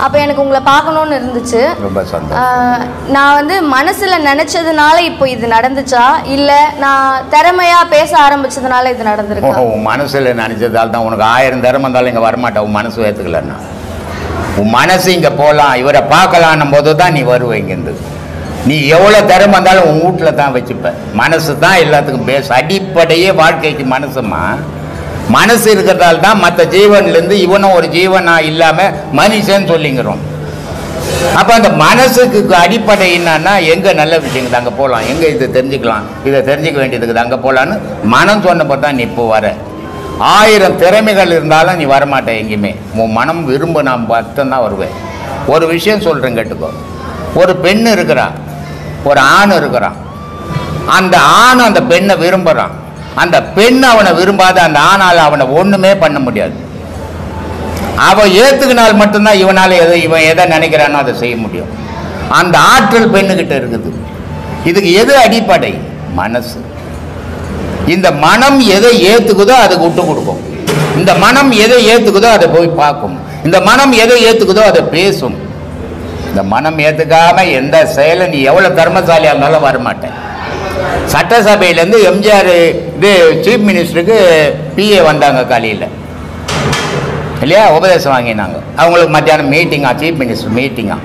அப்போ எனக்கு உங்களை பார்க்கணுன்னு இருந்துச்சு. ரொம்ப சந்தோஷம். நான் வந்து மனசில் நினச்சதுனால இப்போ இது நடந்துச்சா, இல்லை நான் திறமையாக பேச ஆரம்பிச்சதுனால இது நடந்திருக்கு? உன் மனசில் நினச்சதால் தான். உனக்கு 1000 திறமை இருந்தாலும் இங்கே வரமாட்டேன். உன் மனசு ஏற்றுக்கலன்னா உன் மனசு இங்கே போகலாம், இவரை பார்க்கலான்னும் போது தான் நீ வருவ இங்கேருந்து. நீ எவ்வளோ திறமை இருந்தாலும் உன் வீட்டில் தான் வச்சுப்ப. மனசு தான் எல்லாத்துக்கும் பேச. அடிப்படையே வாழ்க்கைக்கு மனசுமா. மனசு இருக்கிறதால தான் மற்ற ஜீவன்லேருந்து இவனும் ஒரு ஜீவனா இல்லாமல் மனுஷன் சொல்லிங்கிறோம். அப்போ அந்த மனசுக்கு அடிப்படை என்னன்னா, எங்கே நல்ல விஷயங்கள் அங்கே போகலாம், எங்கே இதை தெரிஞ்சுக்கலாம், இதை தெரிஞ்சுக்க வேண்டியதுக்கு அங்கே போகலான்னு மனம் சொன்னப்போ தான் நீ இப்போ வர. 1000 திறமைகள் இருந்தாலும் நீ வரமாட்டேன் எங்கேயுமே. உன் மனம் விரும்ப நான் மட்டும்தான் வருவேன். ஒரு விஷயம் சொல்கிறேன் கேட்டுக்கோ. ஒரு பெண் இருக்கிறான், ஒரு ஆண் இருக்கிறான். அந்த ஆண் அந்த பெண்ணை விரும்புகிறான். அந்த பெண் அவனை விரும்பாத அந்த ஆணால் அவனை ஒன்றுமே பண்ண முடியாது. அவன் ஏற்றுக்கினால் மட்டும்தான் இவன் எதை நினைக்கிறானோ அதை செய்ய முடியும். அந்த ஆற்றல் பெண்ணுக்கிட்ட இருக்குது. இதுக்கு எது அடிப்படை? மனசு. இந்த மனம் எதை ஏற்றுக்குதோ அதுக்கு விட்டு கொடுக்கும். இந்த மனம் எதை ஏற்றுக்குதோ அதை போய் பார்க்கும். இந்த மனம் எதை ஏற்றுக்குதோ அதை பேசும். இந்த மனம் ஏற்றுக்காம எந்த செயலை நீ எவ்வளோ கர்மசாலியாக இருந்தாலும் வரமாட்டேன். சட்டசபையிலேருந்து எம்ஜிஆர் சீஃப் மினிஸ்டருக்கு பிஏ வந்தாங்க காலையில் இல்லையா, உபதேசம் வாங்கினாங்க. அவங்களுக்கு மத்தியானம் மீட்டிங்கா, சீஃப் மினிஸ்டர் மீட்டிங்கா.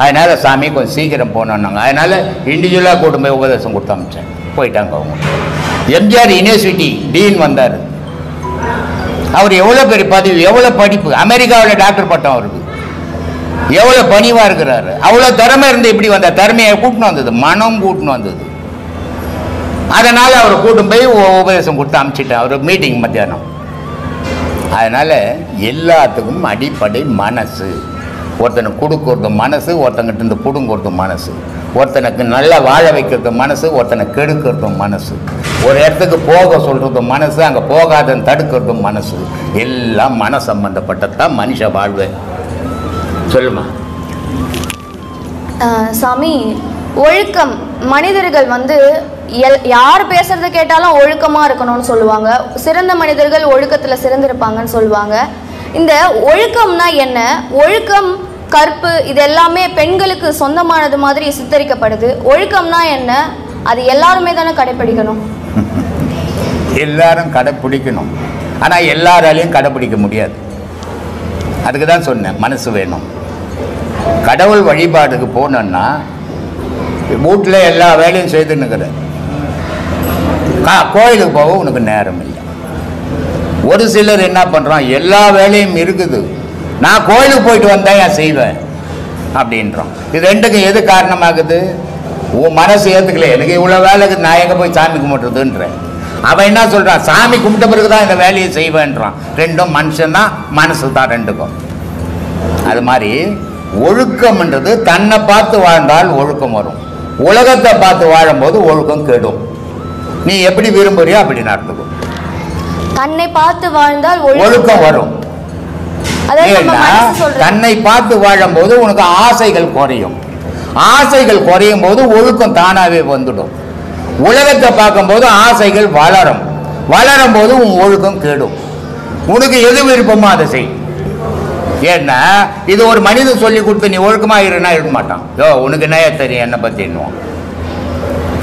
அதனால் சாமி கொஞ்சம் சீக்கிரம் போனோன்னாங்க. அதனால் இண்டிவிஜுவலாக கூட்டு போய் உபதேசம் கொடுத்து அமிச்சேன். போயிட்டாங்க அவங்க. எம்ஜிஆர் யூனிவர்சிட்டி டீன் வந்தார். அவர் எவ்வளோ பெரிய பதவி, எவ்வளோ படிப்பு, அமெரிக்காவில் டாக்டர் பட்டம் அவருக்கு. எவ்வளோ பணிவாக இருக்கிறாரு. அவ்வளோ திறமை இருந்து இப்படி வந்தார். திறமையை கூட்டின்னு வந்தது, மனம் கூட்டின்னு வந்தது. அதனால் அவரை கூட்டும் போய் உபதேசம் கொடுத்து அனுப்பிச்சிட்டேன். அவர் மீட்டிங் மத்தியானம். அதனால் எல்லாத்துக்கும் அடிப்படை மனசு. ஒருத்தனுக்கு கொடுக்கறது மனசு, ஒருத்தங்கிட்ட இருந்து பிடுங்கிறது மனசு. ஒருத்தனுக்கு நல்லா வாழ வைக்கிறது மனசு, ஒருத்தனை கெடுக்கிறதும் மனசு. ஒரு இடத்துக்கு போக சொல்கிறதும் மனசு, அங்கே போகாதன்னு தடுக்கிறதும் மனசு. எல்லாம் மன சம்பந்தப்பட்டதான் மனுஷ வாழ்வு. சொல்லுமா சாமி. ஒழுக்கம், மனிதர்கள் வந்து யார் பேசுறத கேட்டாலும் ஒழுக்கமாக இருக்கணும்னு சொல்லுவாங்க. சிறந்த மனிதர்கள் ஒழுக்கத்தில் சிறந்திருப்பாங்கன்னு சொல்லுவாங்க. இந்த ஒழுக்கம்னா என்ன? ஒழுக்கம், கற்பு, இது எல்லாமே பெண்களுக்கு சொந்தமானது மாதிரி சித்தரிக்கப்படுது. ஒழுக்கம்னா என்ன? அது எல்லாருமே தானே கடைப்பிடிக்கணும். எல்லாரும் கடைப்பிடிக்கணும். ஆனால் எல்லாராலையும் கடைப்பிடிக்க முடியாது. அதுக்கு தான் சொன்னேன், மனசு வேணும். கடவுள் வழிபாடுக்கு போனோன்னா வீட்டில் எல்லா வேலையும் செய்துன்னுக்கிற, கோயிலுக்கு போக உனக்கு நேரம் இல்லை. ஒரு சிலர் என்ன பண்ணுறான், எல்லா வேலையும் இருக்குது, நான் கோயிலுக்கு போயிட்டு வந்தேன் ஏன் செய்வேன் அப்படின்றான். இது ரெண்டுக்கும் எது காரணமாகுது? உன் மனசு ஏற்றுக்கல. எனக்கு இவ்வளோ வேலைக்கு நான் எங்கே போய் சாமி கும்பிட்றதுன்றேன். அவன் என்ன சொல்கிறான், சாமி கும்பிட்ட பிறகு தான் இந்த வேலையை செய்வேன்றான். ரெண்டும் மனுஷன்தான், மனசு தான் ரெண்டுக்கும். அது மாதிரி ஒழுக்கம்ன்றது தன்னை பார்த்து வாழ்ந்தால் ஒழுக்கம் வரும். உலகத்தை பார்த்து வாழும்போது ஒழுக்கம் கெடும். நீ எப்படி விரும்புறியோ அப்படி நடந்துக்கும். தன்னை பார்த்து வாழ்ந்தால் ஒழுக்கம் வரும். தன்னை பார்த்து வாழும்போது உனக்கு ஆசைகள் குறையும். ஆசைகள் குறையும் போது ஒழுக்கம் தானாவே வந்துடும். உலகத்தை பார்க்கும்போது ஆசைகள் வளரும். வளரும் போது உன் ஒழுக்கம் கெடும். உனக்கு எது விருப்பமோ அதை செய். ஏன்னா இது ஒரு மனிதன் சொல்லி கொடுத்து நீ ஒழுக்கமா இருன்னா இருக்க மாட்டான். யோ உனக்கு என்ன தெரியும் என்னை பத்தி என்னுவான்.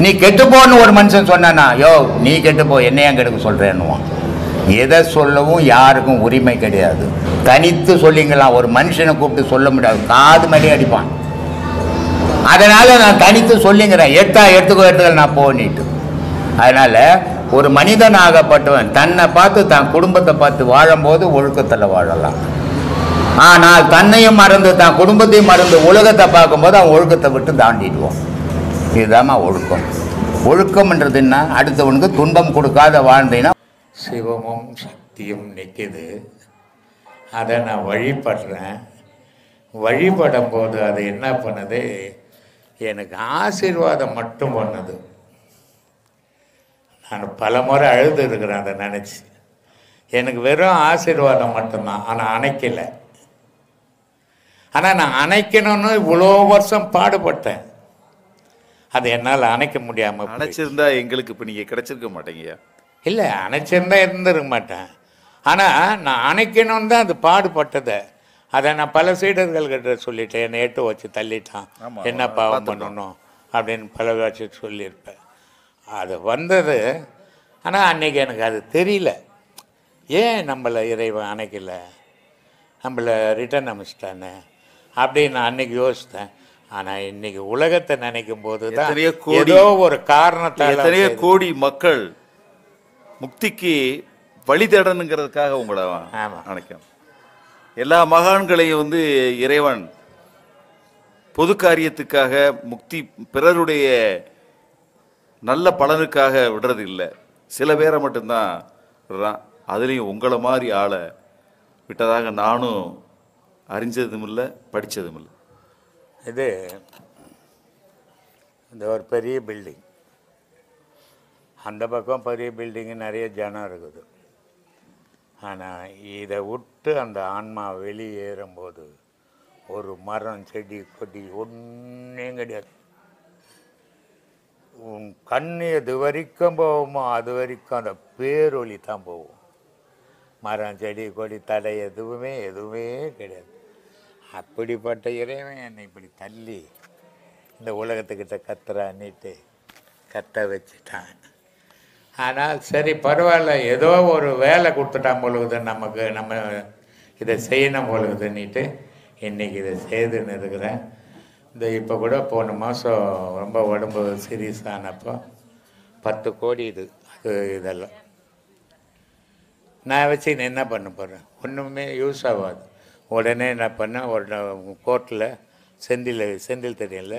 நீ கெட்டுப்போன்னு ஒரு மனுஷன் சொன்னானா, யோ நீ கெட்டுப்போ என்னையா கெடுக்க சொல்றேன்னுவான். எதை சொல்லவும் யாருக்கும் உரிமை கிடையாது. தனித்து சொல்லிங்களாம். ஒரு மனுஷனை கூப்பிட்டு சொல்ல முடியாது, காது மேலே அடிப்பான். அதனால நான் தனித்து சொல்லிங்கிறேன், எடுத்துக்கோ நான் போனிட்டு. அதனால ஒரு மனிதன் ஆகப்பட்டவன் தன்னை பார்த்து தன் குடும்பத்தை பார்த்து வாழும்போது ஒழுக்கத்தில் வாழலாம். ஆனால் தன்னையும் மறந்து தன் குடும்பத்தையும் மறந்து உலகத்தை பார்க்கும்போது அவன் ஒழுக்கத்தை விட்டு தாண்டிடுவோம். இதுதாம்மா ஒழுக்கம். ஒழுக்கம்ன்றது என்ன? அடுத்தவனுக்கு துன்பம் கொடுக்காத வாழ்ந்தீங்கன்னா சிவமும் சக்தியும் நிற்கிது. அதை நான் வழிபடுறேன். வழிபடும் போது அது என்ன பண்ணுது, எனக்கு ஆசீர்வாதம் மட்டும் பண்ணுது. நான் பல முறை அழுது இருக்கிறேன் அதை நினச்சி. எனக்கு வெறும் ஆசீர்வாதம் மட்டும்தான். ஆனால் அணைக்கலை. ஆனால் நான் அணைக்கணும்னு இவ்வளோ வருஷம் பாடுபட்டேன். அது என்னால் அணைக்க முடியாமல். அணைச்சிருந்தா எங்களுக்கு இப்போ நீங்கள் கிடச்சிருக்க மாட்டீங்கய்யா. இல்லை அணைச்சிருந்தா இருந்துருக்க மாட்டேன். ஆனால் நான் அணைக்கணும்னு தான் அது பாடுபட்டதை. அதை நான் பல சீடர்கள்கிட்ட சொல்லிட்டேன். என்னை எட்டு வச்சு தள்ளிட்டான், என்ன பாவம் பண்ணணும் அப்படின்னு பல வச்சு சொல்லியிருப்பேன். அது வந்தது. ஆனால் அன்றைக்கி எனக்கு அது தெரியல. ஏன் நம்மளை இறைவன் அணைக்கல, நம்மளை ரிட்டர்ன் அமைச்சிட்டானே அப்படின்னு நான் அன்றைக்கி யோசித்தேன். ஆனால் இன்னைக்கு உலகத்தை நினைக்கும் போது தான் ஏதோ ஒரு காரணத்தால் நிறைய கோடி மக்கள் முக்திக்கு வழி தேடணுங்கிறதுக்காக உங்களை அணைக்கும். எல்லா மகான்களையும் வந்து இறைவன் பொது காரியத்துக்காக முக்தி பிறருடைய நல்ல பலனுக்காக விடுறது இல்லை. சில பேரை மட்டும்தான் விடுறான். அதுலேயும் உங்களை மாதிரி ஆளை விட்டதாக நானும் அறிஞ்சதும் இல்லை, படித்ததும் இல்லை. இது இந்த ஒரு பெரிய பில்டிங், அந்த பக்கம் பெரிய பில்டிங்கு நிறைய ஜனம் இருக்குது. ஆனால் இதை விட்டு அந்த ஆன்மா வெளியேறும்போது ஒரு மரம் செடி கொடி ஒன்றும் கிடையாது. உன் கண்ணு எது வரைக்கும் போகுமோ அது வரைக்கும் அந்த பேரொளி தான் போகும். மரம் செடி கொடி தடை எதுவுமே கிடையாது. அப்படிப்பட்ட இறைவன் என்னை இப்படி தள்ளி இந்த உலகத்துக்கிட்ட கத்துறான்னுட்டு கத்த வச்சுட்டான். ஆனால் சரி பரவாயில்ல, ஏதோ ஒரு வேலை கொடுத்துட்டான் பொழுது நமக்கு, நம்ம இதை செய்யணும் பொழுதுன்னுட்டு இன்றைக்கி இதை செய்துன்னு இருக்கிறேன். இந்த இப்போ கூட போன மாதம் ரொம்ப உடம்பு சீரியஸ் ஆனப்போ 10 கோடி அது இதெல்லாம் நான் வச்சு என்ன பண்ண போகிறேன், ஒன்றுமே யூஸ் ஆகாது. உடனே என்ன பண்ணேன், ஒரு கோர்ட்டில் செந்தில் தெரியல,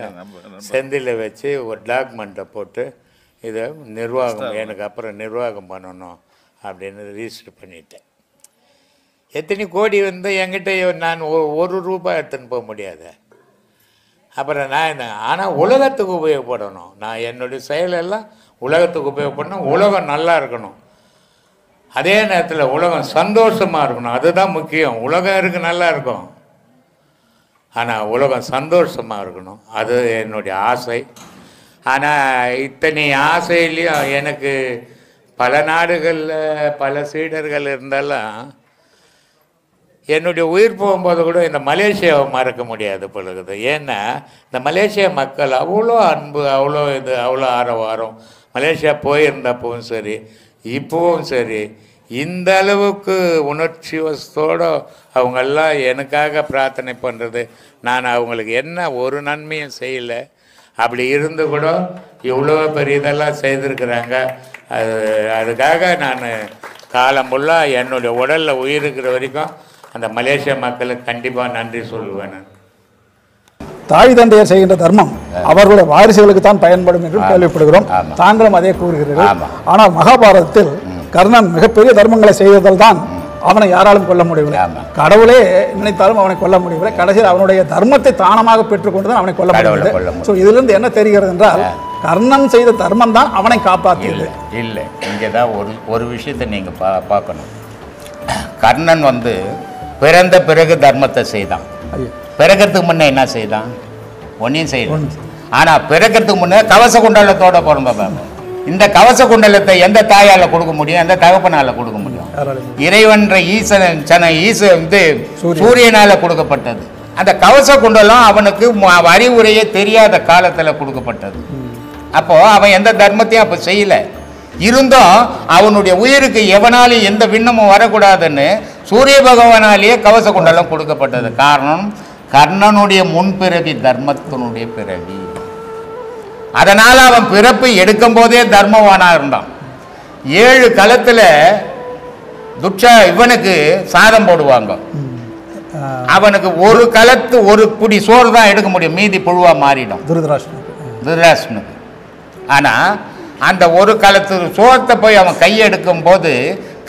செந்தில் வச்சு ஒரு டாக்குமெண்ட்டை போட்டு இதை நிர்வாகம், எனக்கு அப்புறம் நிர்வாகம் பண்ணணும் அப்படின்னு ரிஜிஸ்டர் பண்ணிட்டேன். எத்தனை கோடி வந்து என்கிட்ட நான் ஒரு ரூபாய் எடுத்துன்னு போக முடியாது. அப்புறம் நான் என்ன, ஆனால் உலகத்துக்கு உபயோகப்படணும். நான் என்னுடைய செயலெல்லாம் உலகத்துக்கு உபயோகப்படணும், உலகம் நல்லா இருக்கணும். அதே நேரத்தில் உலகம் சந்தோஷமாக இருக்கணும், அதுதான் முக்கியம். உலகம் இருக்குது நல்லா இருக்கும், ஆனால் உலகம் சந்தோஷமாக இருக்கணும், அது என்னுடைய ஆசை. ஆனால் இத்தனை ஆசையிலையும் எனக்கு பல நாடுகளில் பல சீடர்கள் இருந்தாலும் என்னுடைய உயிர் போகும்போது கூட இந்த மலேசியாவை மறக்க முடியாது பொழுது. ஏன்னா இந்த மலேசியா மக்கள் அவ்வளோ அன்பு, அவ்வளோ இது, அவ்வளோ ஆரவாரம். மலேசியா போயிருந்தப்பவும் சரி இப்போவும் சரி இந்த அளவுக்கு உணர்ச்சி வசத்தோடு அவங்கெல்லாம் எனக்காக பிரார்த்தனை பண்ணுறது. நான் அவங்களுக்கு என்ன ஒரு நன்மையும் செய்யலை, அப்படி இருந்து கூட இவ்வளோ பெரிய இதெல்லாம் செய்திருக்கிறாங்க. அதுக்காக நான் காலம் ஃபுல்லாக என்னுடைய உடலில் உயிர் இருக்கிற வரைக்கும் அந்த மலேசியா மக்களுக்கு கண்டிப்பாக நன்றி சொல்லுவேன். நான் தாய் தந்தையர் செய்கின்ற தர்மம் அவர்களுடைய வாரிசுகளுக்கு தான் பயன்படும் என்று கேள்விப்படுகிறோம். தாங்களும் அதே கூறுகிறீர்கள். ஆனால் மகாபாரதத்தில் கர்ணன் மிகப்பெரிய தர்மங்களை செய்ததால் தான் அவனை யாராலும் கொல்ல முடியவில்லை. கடவுளே நினைத்தாலும் அவனை கொல்ல முடியவில்லை. கடைசியில் அவனுடைய தர்மத்தை தானமாக பெற்றுக்கொண்டு தான் அவனை கொல்ல முடியவில்லை. ஸோ இதிலிருந்து என்ன தெரிகிறது என்றால் கர்ணன் செய்த தர்மம் தான் அவனை காப்பாற்றியது. இல்லை, இங்கே தான் ஒரு விஷயத்தை நீங்கள் பார்க்கணும். கர்ணன் வந்து பிறந்த பிறகு தர்மத்தை செய்தான். பிறக்கிறதுக்கு முன்னே என்ன செய்தான், ஒன்றையும் செய்யலாம். ஆனால் பிறக்கிறதுக்கு முன்னே கவச குண்டலத்தோட பிறந்ததான். இந்த கவச குண்டலத்தை எந்த தாயால் கொடுக்க முடியும், எந்த தகப்பனால் கொடுக்க முடியும்? இறைவன்ற சூரியனால கொடுக்கப்பட்டது. அந்த கவச குண்டலம் அவனுக்கு அறிவுரையே தெரியாத காலத்தில் கொடுக்கப்பட்டது. அப்போ அவன் எந்த தர்மத்தையும் அப்போ செய்யல. இருந்தும் அவனுடைய உயிருக்கு எவனாலும் எந்த விண்ணமும் வரக்கூடாதுன்னு சூரிய பகவானாலேயே கவச குண்டலம் கொடுக்கப்பட்டது. காரணம் கர்ணனுடைய முன்பிறவி தர்மத்தினுடைய பிறவி. அதனால அவன் பிறப்பு எடுக்கும் போதே தர்மவானா இருந்தான். 7 களத்துல இவனுக்கு சாதம் போடுவாங்க. அவனுக்கு ஒரு களத்து ஒரு குடி சோறு தான் எடுக்க முடியும், மீதி புழுவா மாறிடும் திருதராஷ்டனுக்கு. ஆனா அந்த ஒரு களத்து சோத்தை போய் அவன் கையெடுக்கும் போது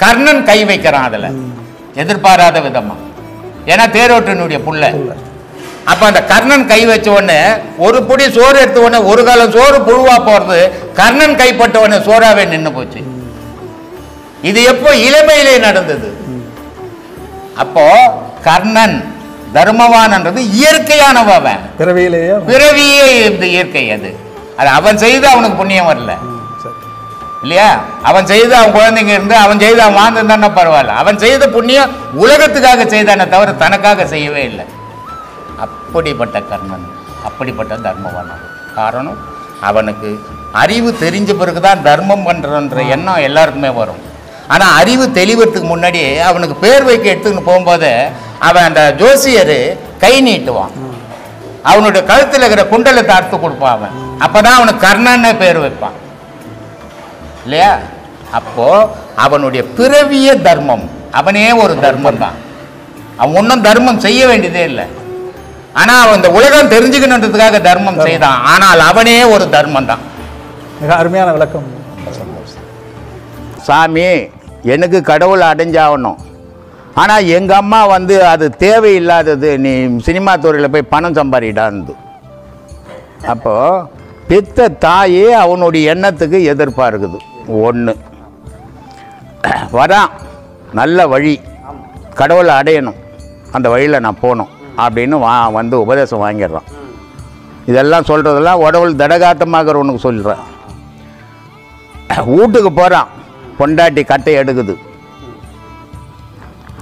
கர்ணன் கை வைக்கிறான் அதுல, எதிர்பாராத விதமா. ஏன்னா தேரோட்டனுடைய புள்ள. அப்ப அந்த கர்ணன் கை வச்ச உடனே ஒரு புடி சோறு எடுத்த உடனே ஒரு காலம் சோறு புழுவா போறது, கர்ணன் கைப்பட்ட உடனே சோறாவே நின்று போச்சு. இது எப்போ இளமையிலே நடந்தது. அப்போ கர்ணன் தர்மவான்ன்றது இயற்கையானவன், பிறவியே இந்த இயற்கை. அது அவன் செய்து அவனுக்கு புண்ணியம் வரல. இல்லையா? அவன் செய்து அவன் குழந்தைங்க இருந்து அவன் செய்து அவன் வாழ்ந்துருந்தானே பரவாயில்ல. அவன் செய்த புண்ணியம் உலகத்துக்காக செய்தானே தவிர தனக்காக செய்யவே இல்லை. அப்படிப்பட்ட கர்ணன், அப்படிப்பட்ட தர்மவான். காரணம், அவனுக்கு அறிவு தெரிஞ்ச பிறகுதான் தர்மம் பண்றன்ற எண்ணம் எல்லாருக்குமே வரும். ஆனால் அறிவு தெளிவதுக்கு முன்னாடி அவனுக்கு பேர் வைக்க எடுத்துக்கிட்டு போகும்போது அவன் அந்த ஜோசியர் கை நீட்டுவான், அவனுடைய கழுத்தில் இருக்கிற குண்டலத்தை அறுத்து கொடுப்பான். அவன் அப்பதான் அவனுக்கு கர்ணன்னு பேர் வைப்பான் இல்லையா? அப்போ அவனுடைய பிறவிய தர்மம், அவனே ஒரு தர்மம் தான். அவன் ஒன்றும் தர்மம் செய்ய வேண்டியதே இல்லை. ஆனா அவன் இந்த உலகம் தெரிஞ்சுக்கணுன்றதுக்காக தர்மம் செய்தான். ஆனால் அவனே ஒரு தர்மம் தான். மிக அருமையான விளக்கம். சாமி, எனக்கு கடவுளை அடைஞ்சாகணும், ஆனால் எங்கள் அம்மா வந்து அது தேவையில்லாதது, நீ சினிமா துறையில் போய் பணம் சம்பாதிடான்னு. அப்போது பெத்த தாயே அவனுடைய எண்ணத்துக்கு எதிர்ப்பாக இருக்குது. ஒன்று வரான், நல்ல வழி, கடவுளை அடையணும், அந்த வழியில் நான் போகணும் அப்படின்னு வந்து உபதேசம் வாங்கிடுறான். இதெல்லாம் சொல்கிறதெல்லாம் உடவுள் தடகாட்டமாகறவனுக்கு சொல்கிறேன். வீட்டுக்கு போகிறான், பொண்டாட்டி கட்டை எடுக்குது.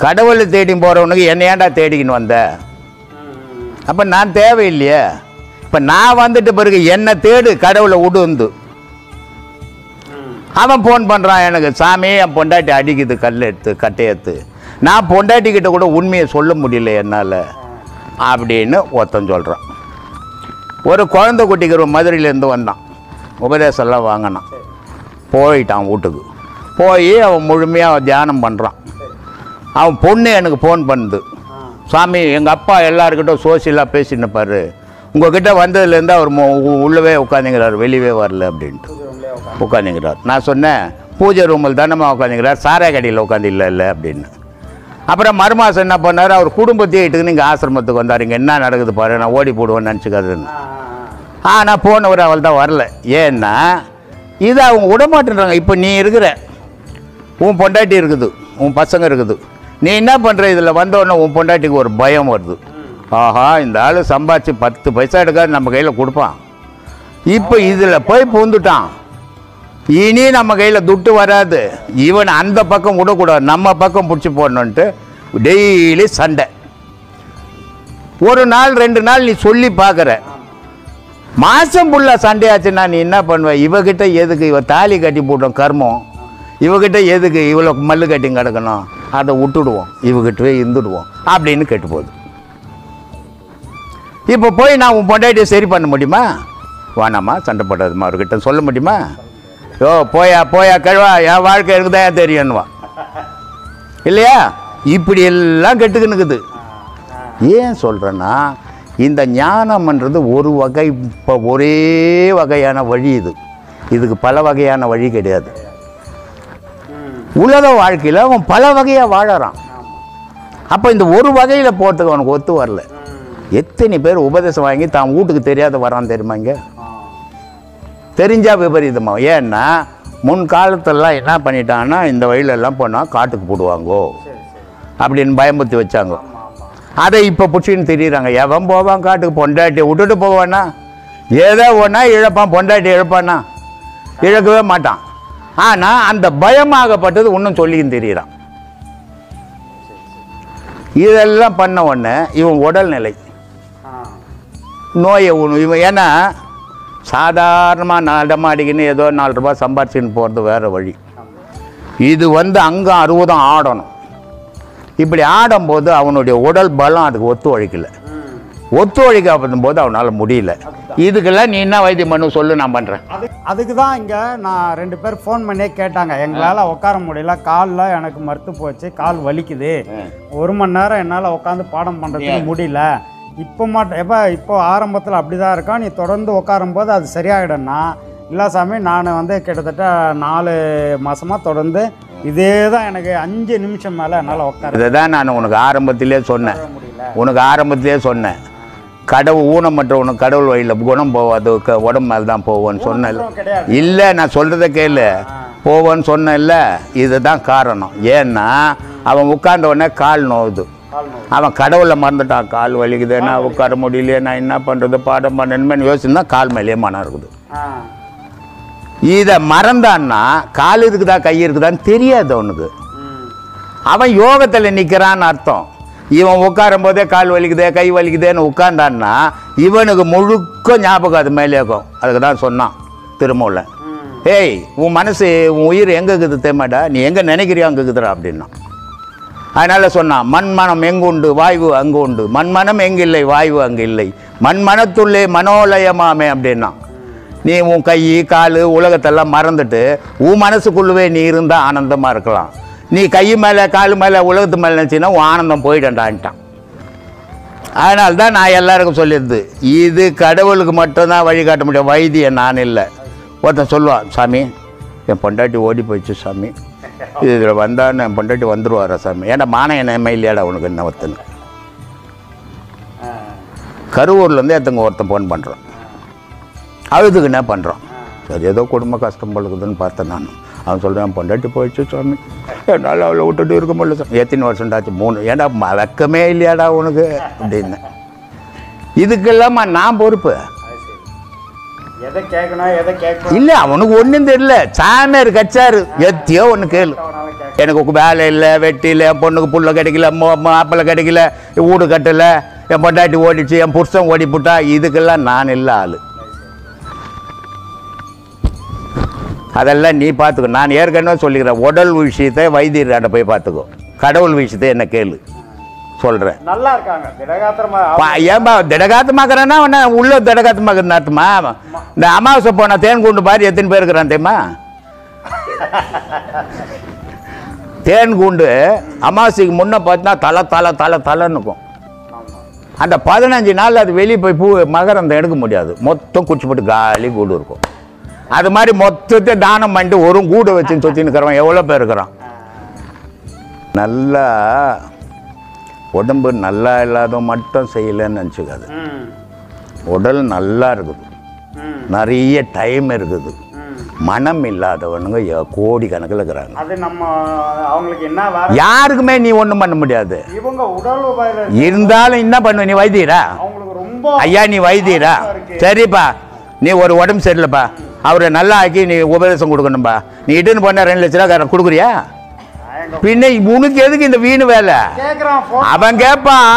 கடவுளை தேடி போகிறவனுக்கு என்ன ஏன்டா தேடிக்கின்னு வந்த? அப்போ நான் தேவையில்லையே. இப்போ நான் வந்துட்டு பிறகு என்ன தேடு, கடவுளை விடுந்து. அவன் ஃபோன் பண்ணுறான் எனக்கு, சாமி என் பொண்டாட்டி அடிக்குது கல் எடுத்து கட்டையெடுத்து. நான் பொண்டாட்டிக்கிட்ட கூட உண்மையை சொல்ல முடியல என்னால் அப்படின்னு ஒருத்தன் சொல்கிறான். ஒரு குழந்தை குட்டிக்கிற மதுரையிலேருந்து வந்தான், உபதேசம்லாம் வாங்கினான். போயிட்டான் வீட்டுக்கு. போய் அவன் முழுமையாக தியானம் பண்ணுறான். அவன் பொண்ணு எனக்கு ஃபோன் பண்ணுது, சாமி எங்கள் அப்பா எல்லாருக்கிட்டும் சோசியலாக பேசின்னு பாரு, உங்ககிட்ட வந்ததுலேருந்து அவர் உள்ளவே உட்காந்துங்கிறார், வெளியே வரல அப்படின்ட்டு உட்காந்துங்கிறார். நான் சொன்னேன், பூஜை ரூமில் தானேம்மா உட்காந்துங்கிறார், சாராய கடையில் உட்காந்து இல்லை அப்படின்னு. அப்புறம் மறுமாதம் என்ன பண்ணார், அவர் குடும்பத்தையே இட்டுக்கு நீங்கள் ஆசிரமத்துக்கு வந்தார், இங்கே என்ன நடக்குது பாரு, நான் ஓடி போடுவேன்னு நினச்சிக்காதுன்னு. நான் போனவர் அவள் தான் வரல. ஏன்னா இது அவங்க விடமாட்டேன்றாங்க. இப்போ நீ இருக்கிற, உன் பொண்டாட்டி இருக்குது, உன் பசங்க இருக்குது, நீ என்ன பண்ணுற, இதில் வந்தோடனே உன் பொண்டாட்டிக்கு ஒரு பயம் வருது. ஆஹா, இந்த ஆள் சம்பாதிச்சு 10 பைசா எடுக்காது நம்ம கையில் கொடுப்பான், இப்போ இதில் போய் பூந்துட்டான், இனி நம்ம கையில் துட்டு வராது, இவன் அந்த பக்கம் விடக்கூடாது, நம்ம பக்கம் பிடிச்சி போடணுன்ட்டு டெய்லி சண்டை. ஒரு நாள் 2 நாள் நீ சொல்லி பார்க்குற, மாதம் ஃபுல்லாக சண்டையாச்சுன்னா நீ என்ன பண்ணுவ, இவகிட்ட எதுக்கு இவ தாலி கட்டி போட்டோம் கர்மம், இவகிட்ட எதுக்கு இவ்வளோ மல்லு கட்டி கிடக்கணும், அதை விட்டுடுவோம், இவகிட்டவே இருந்துடுவோம் அப்படின்னு கெட்டு போகுது. இப்போ போய் நான் உன் பொண்டாட்டியை சரி பண்ண முடியுமா? வேணாமா, சண்டை போடாதுமா அவர்கிட்ட சொல்ல முடியுமா? யோ போயா போயா கழுவா, என் வாழ்க்கை இருக்குதா தெரியும்னுவா இல்லையா? இப்படி எல்லாம் கெட்டுக்கினுக்குது. ஏன் சொல்கிறேன்னா, இந்த ஞானம்ன்றது ஒரு வகை, இப்போ ஒரே வகையான வழி இது, இதுக்கு பல வகையான வழி கிடையாது. உலக வாழ்க்கையில் அவன் பல வகையாக வாழறான். அப்போ இந்த ஒரு வகையில் போகிறதுக்கு அவனுக்கு ஒத்து வரல. எத்தனை பேர் உபதேசம் வாங்கி தான் வீட்டுக்கு தெரியாத வரான் தெரியுமா? இங்கே தெரிஞ்சா விபரீதமா. ஏன்னா முன்காலத்திலலாம் என்ன பண்ணிட்டான்னா, இந்த வழியிலெல்லாம் போனால் காட்டுக்கு போடுவாங்கோ அப்படின்னு பயமுறுத்தி வச்சாங்க. அதை இப்போ பிடிச்சின்னு தெரியுறாங்க. எவன் போவான் காட்டுக்கு? பொண்டாட்டியை விட்டுட்டு போவானா? ஏதோ ஒன்றா இழப்பான், பொண்டாட்டி இழப்பானா? இழக்கவே மாட்டான். ஆனால் அந்த பயமாகப்பட்டது இன்னும் சொல்லின்னு தெரியுறான். இதெல்லாம் பண்ண உடனே இவன் உடல்நிலை நோயை இவன், ஏன்னா சாதாரணமாக நடமாடிக்கின்னு ஏதோ 4 ரூபாய் சம்பாரிச்சின்னு போகிறது வேறு வழி. இது அங்கே 60 ஆடணும். இப்படி ஆடும்போது அவனுடைய உடல் பலம் அதுக்கு ஒத்துழைக்கலை. ஒத்துழைக்காத போது அவனால் முடியல. இதுக்கெல்லாம் நீ என்ன வைத்தியம் பண்ணு சொல்லு, நான் பண்ணுறேன். அதுக்கு தான் இங்கே நான் 2 பேர் ஃபோன் பண்ணியே கேட்டாங்க, எங்களால் உட்கார முடியல, காலில் எனக்கு மறுத்து போச்சு, கால் வலிக்குது, 1 மணி நேரம் என்னால் உட்காந்து பாடம் பண்ணுறதுக்கு முடியல. இப்போ இப்போ ஆரம்பத்தில் அப்படி தான் இருக்கான், நீ தொடர்ந்து உட்காரும்போது அது சரியாயிடும்னா. இல்லை சாமி, நான் கிட்டத்தட்ட 4 மாதமாக தொடர்ந்து இதே தான், எனக்கு 5 நிமிஷம் மேலே என்னால் உட்கார. இதை தான் நான் உனக்கு ஆரம்பத்திலே சொன்னேன். கடவுள் ஊனமற்றவனுக்கு கடவுள் வழியில் குணம் போவாது, உடம்பு மேலே தான் போவோன்னு சொன்னேன். இல்லை, நான் சொல்கிறத கேளு, போவோன்னு சொன்னேன்ல. இதுதான் காரணம். ஏன்னா அவன் உட்கார்ந்த உடனே கால் நோவுது, அவன் கடவுளை மறந்துட்டான். கால் வலிக்குது, நான் உட்கார முடியலையே, நான் என்ன பண்ணுறது, பாடம் பண்ணணுமே யோசிச்சுன்னா கால் மேலேயே மனம் இருக்குது. இதை மறந்தான்னா கால் இருக்குதா கை இருக்குதான்னு தெரியாது அவனுக்கு. அவன் யோகத்தில் நிற்கிறான்னு அர்த்தம். இவன் உட்காரும் போதே கால் வலிக்குதே கை வலிக்குதேன்னு உட்கார்ந்தான்னா இவனுக்கு முழுக்க ஞாபகம் அது மேலே இருக்கும். அதுக்கு தான் சொன்னான் திருமூல, ஏய் உன் மனசு உன் உயிர் எங்கே இருக்குது தேமாடா, நீ எங்கே நினைக்கிறியோ அங்கே இருக்குதுடா அப்படின்னா. அதனால் சொன்னான், மண்மனம் எங்கு உண்டு வாய்வு அங்கு உண்டு, மண்மனம் எங்கில்லை வாய்வு அங்கு இல்லை, மண்மனத்துள்ளே மனோலயமாமே அப்படின்னா. நீ உன் கை கால் உலகத்தெல்லாம் மறந்துட்டு உன் மனசுக்குள்ளவே நீ இருந்தால் ஆனந்தமாக இருக்கலாம். நீ கை மேலே கால் மேலே உலகத்து மேலே நினச்சின்னா உன் ஆனந்தம் போயிடண்டான்ட்டான். அதனால தான் நான் எல்லாருக்கும் சொல்லிடுது, இது கடவுளுக்கு மட்டும்தான் வழிகாட்ட முடியும், வைத்தியம் நான் இல்லை. ஒருத்தன் சொல்லுவான், சாமி என் பொண்டாட்டி ஓடி போயிடுச்சு சாமி, இதில் வந்தான்னு என் பொண்டாட்டி வந்துடுவாரா சாமி, ஏன்னா மானம் என்ன இல்லையாடா உனக்கு என்ன ஒருத்தன். கருவூர்லேருந்து ஒருத்தன் ஃபோன் பண்ணுறான், அழுதுக்கு என்ன பண்ணுறான், சரி ஏதோ குடும்ப கஷ்டம் பழுக்குதுன்னு பார்த்தேன் நான். அவன் சொல்கிறான், பொண்டாட்டி போயிடுச்சு சாமி, என்னால் அவளை விட்டுட்டு இருக்க முடியல சாமி. எத்தனை வருஷம்டாச்சு? 3. ஏன்னா வெக்கமே இல்லையாடா உனக்கு அப்படின்னு. இதுக்கெல்லாமா நான் பொறுப்பு இல்லை. அவனுக்கு ஒன்றும் தெரியல, சாமியார் கச்சாரு எத்தியோ ஒன்று கேளு. எனக்கு வேலை இல்லை, வெட்டி இல்லை, என் பொண்ணுக்கு புள்ள கிடைக்கல, மாப்பிள்ளை கிடைக்கல, வீடு கட்டலை, என் பொண்டாட்டி ஓடிச்சு, என் புருஷன் ஓடி போட்டா, இதுக்கெல்லாம் நான் இல்லை ஆள். அதெல்லாம் நீ பார்த்துக்கோ. நான் ஏற்கனவே சொல்லிக்கிறேன், உடல் விஷயத்தை வைத்தியர்கிட்ட போய் பார்த்துக்கோ, கடவுள் விஷயத்தை என்ன கேளு சொல்கிறேன். நல்லா இருக்காங்க ஏன்பா திடகாத்தமாக்குறேன்னா உன்ன உள்ள திடகாத்தமாக்குறது அர்த்தமா? இந்த அமாவாசை போனா தேன் கூண்டு பாரு எத்தனை பேர் இருக்கிறான் தெரியுமா? தேன் கூண்டு அமாவாசைக்கு முன்ன பார்த்தா தலை தலை தலை தலைன்னு இருக்கும். அந்த 15 நாள் அது வெளியே போய் பூ மகரந்தம் எடுக்க முடியாது, மொத்தம் குச்சி போட்டு காலி கூடு இருக்கும். அது மாதிரி மொத்தத்தை தானம் பண்ணிட்டு ஒரு கூடை வச்சுன்னு சுற்றின்னு இருக்கிறவன் எவ்வளோ பேர் இருக்கிறான். நல்லா உடம்பு நல்லா இல்லாத மட்டும் செய்யலைன்னு நினச்சிக்காது. உடல் நல்லா இருக்குது, நிறைய டைம் இருக்குது, மனம் இல்லாதவனுங்க கோடி கணக்கில் இருக்கிறாங்க. அது நம்ம அவங்களுக்கு என்ன யாருக்குமே நீ ஒன்றும் பண்ண முடியாது. இவங்க உடல் இருந்தாலும் என்ன பண்ணுவ நீ? வைத்தியரா? ஐயா நீ வைத்தியரா? சரிப்பா, நீ ஒரு உடம்பு சரியில்லைப்பா, அவரை நல்லா ஆக்கி நீ உபதேசம் கொடுக்கணும்பா, நீ இட்டுன்னு போன 2 லட்ச ரூபா கொடுக்குறியா? பின்ன உனக்கு எதுக்கு இந்த வீணு வேலை? அவன் கேட்பான்,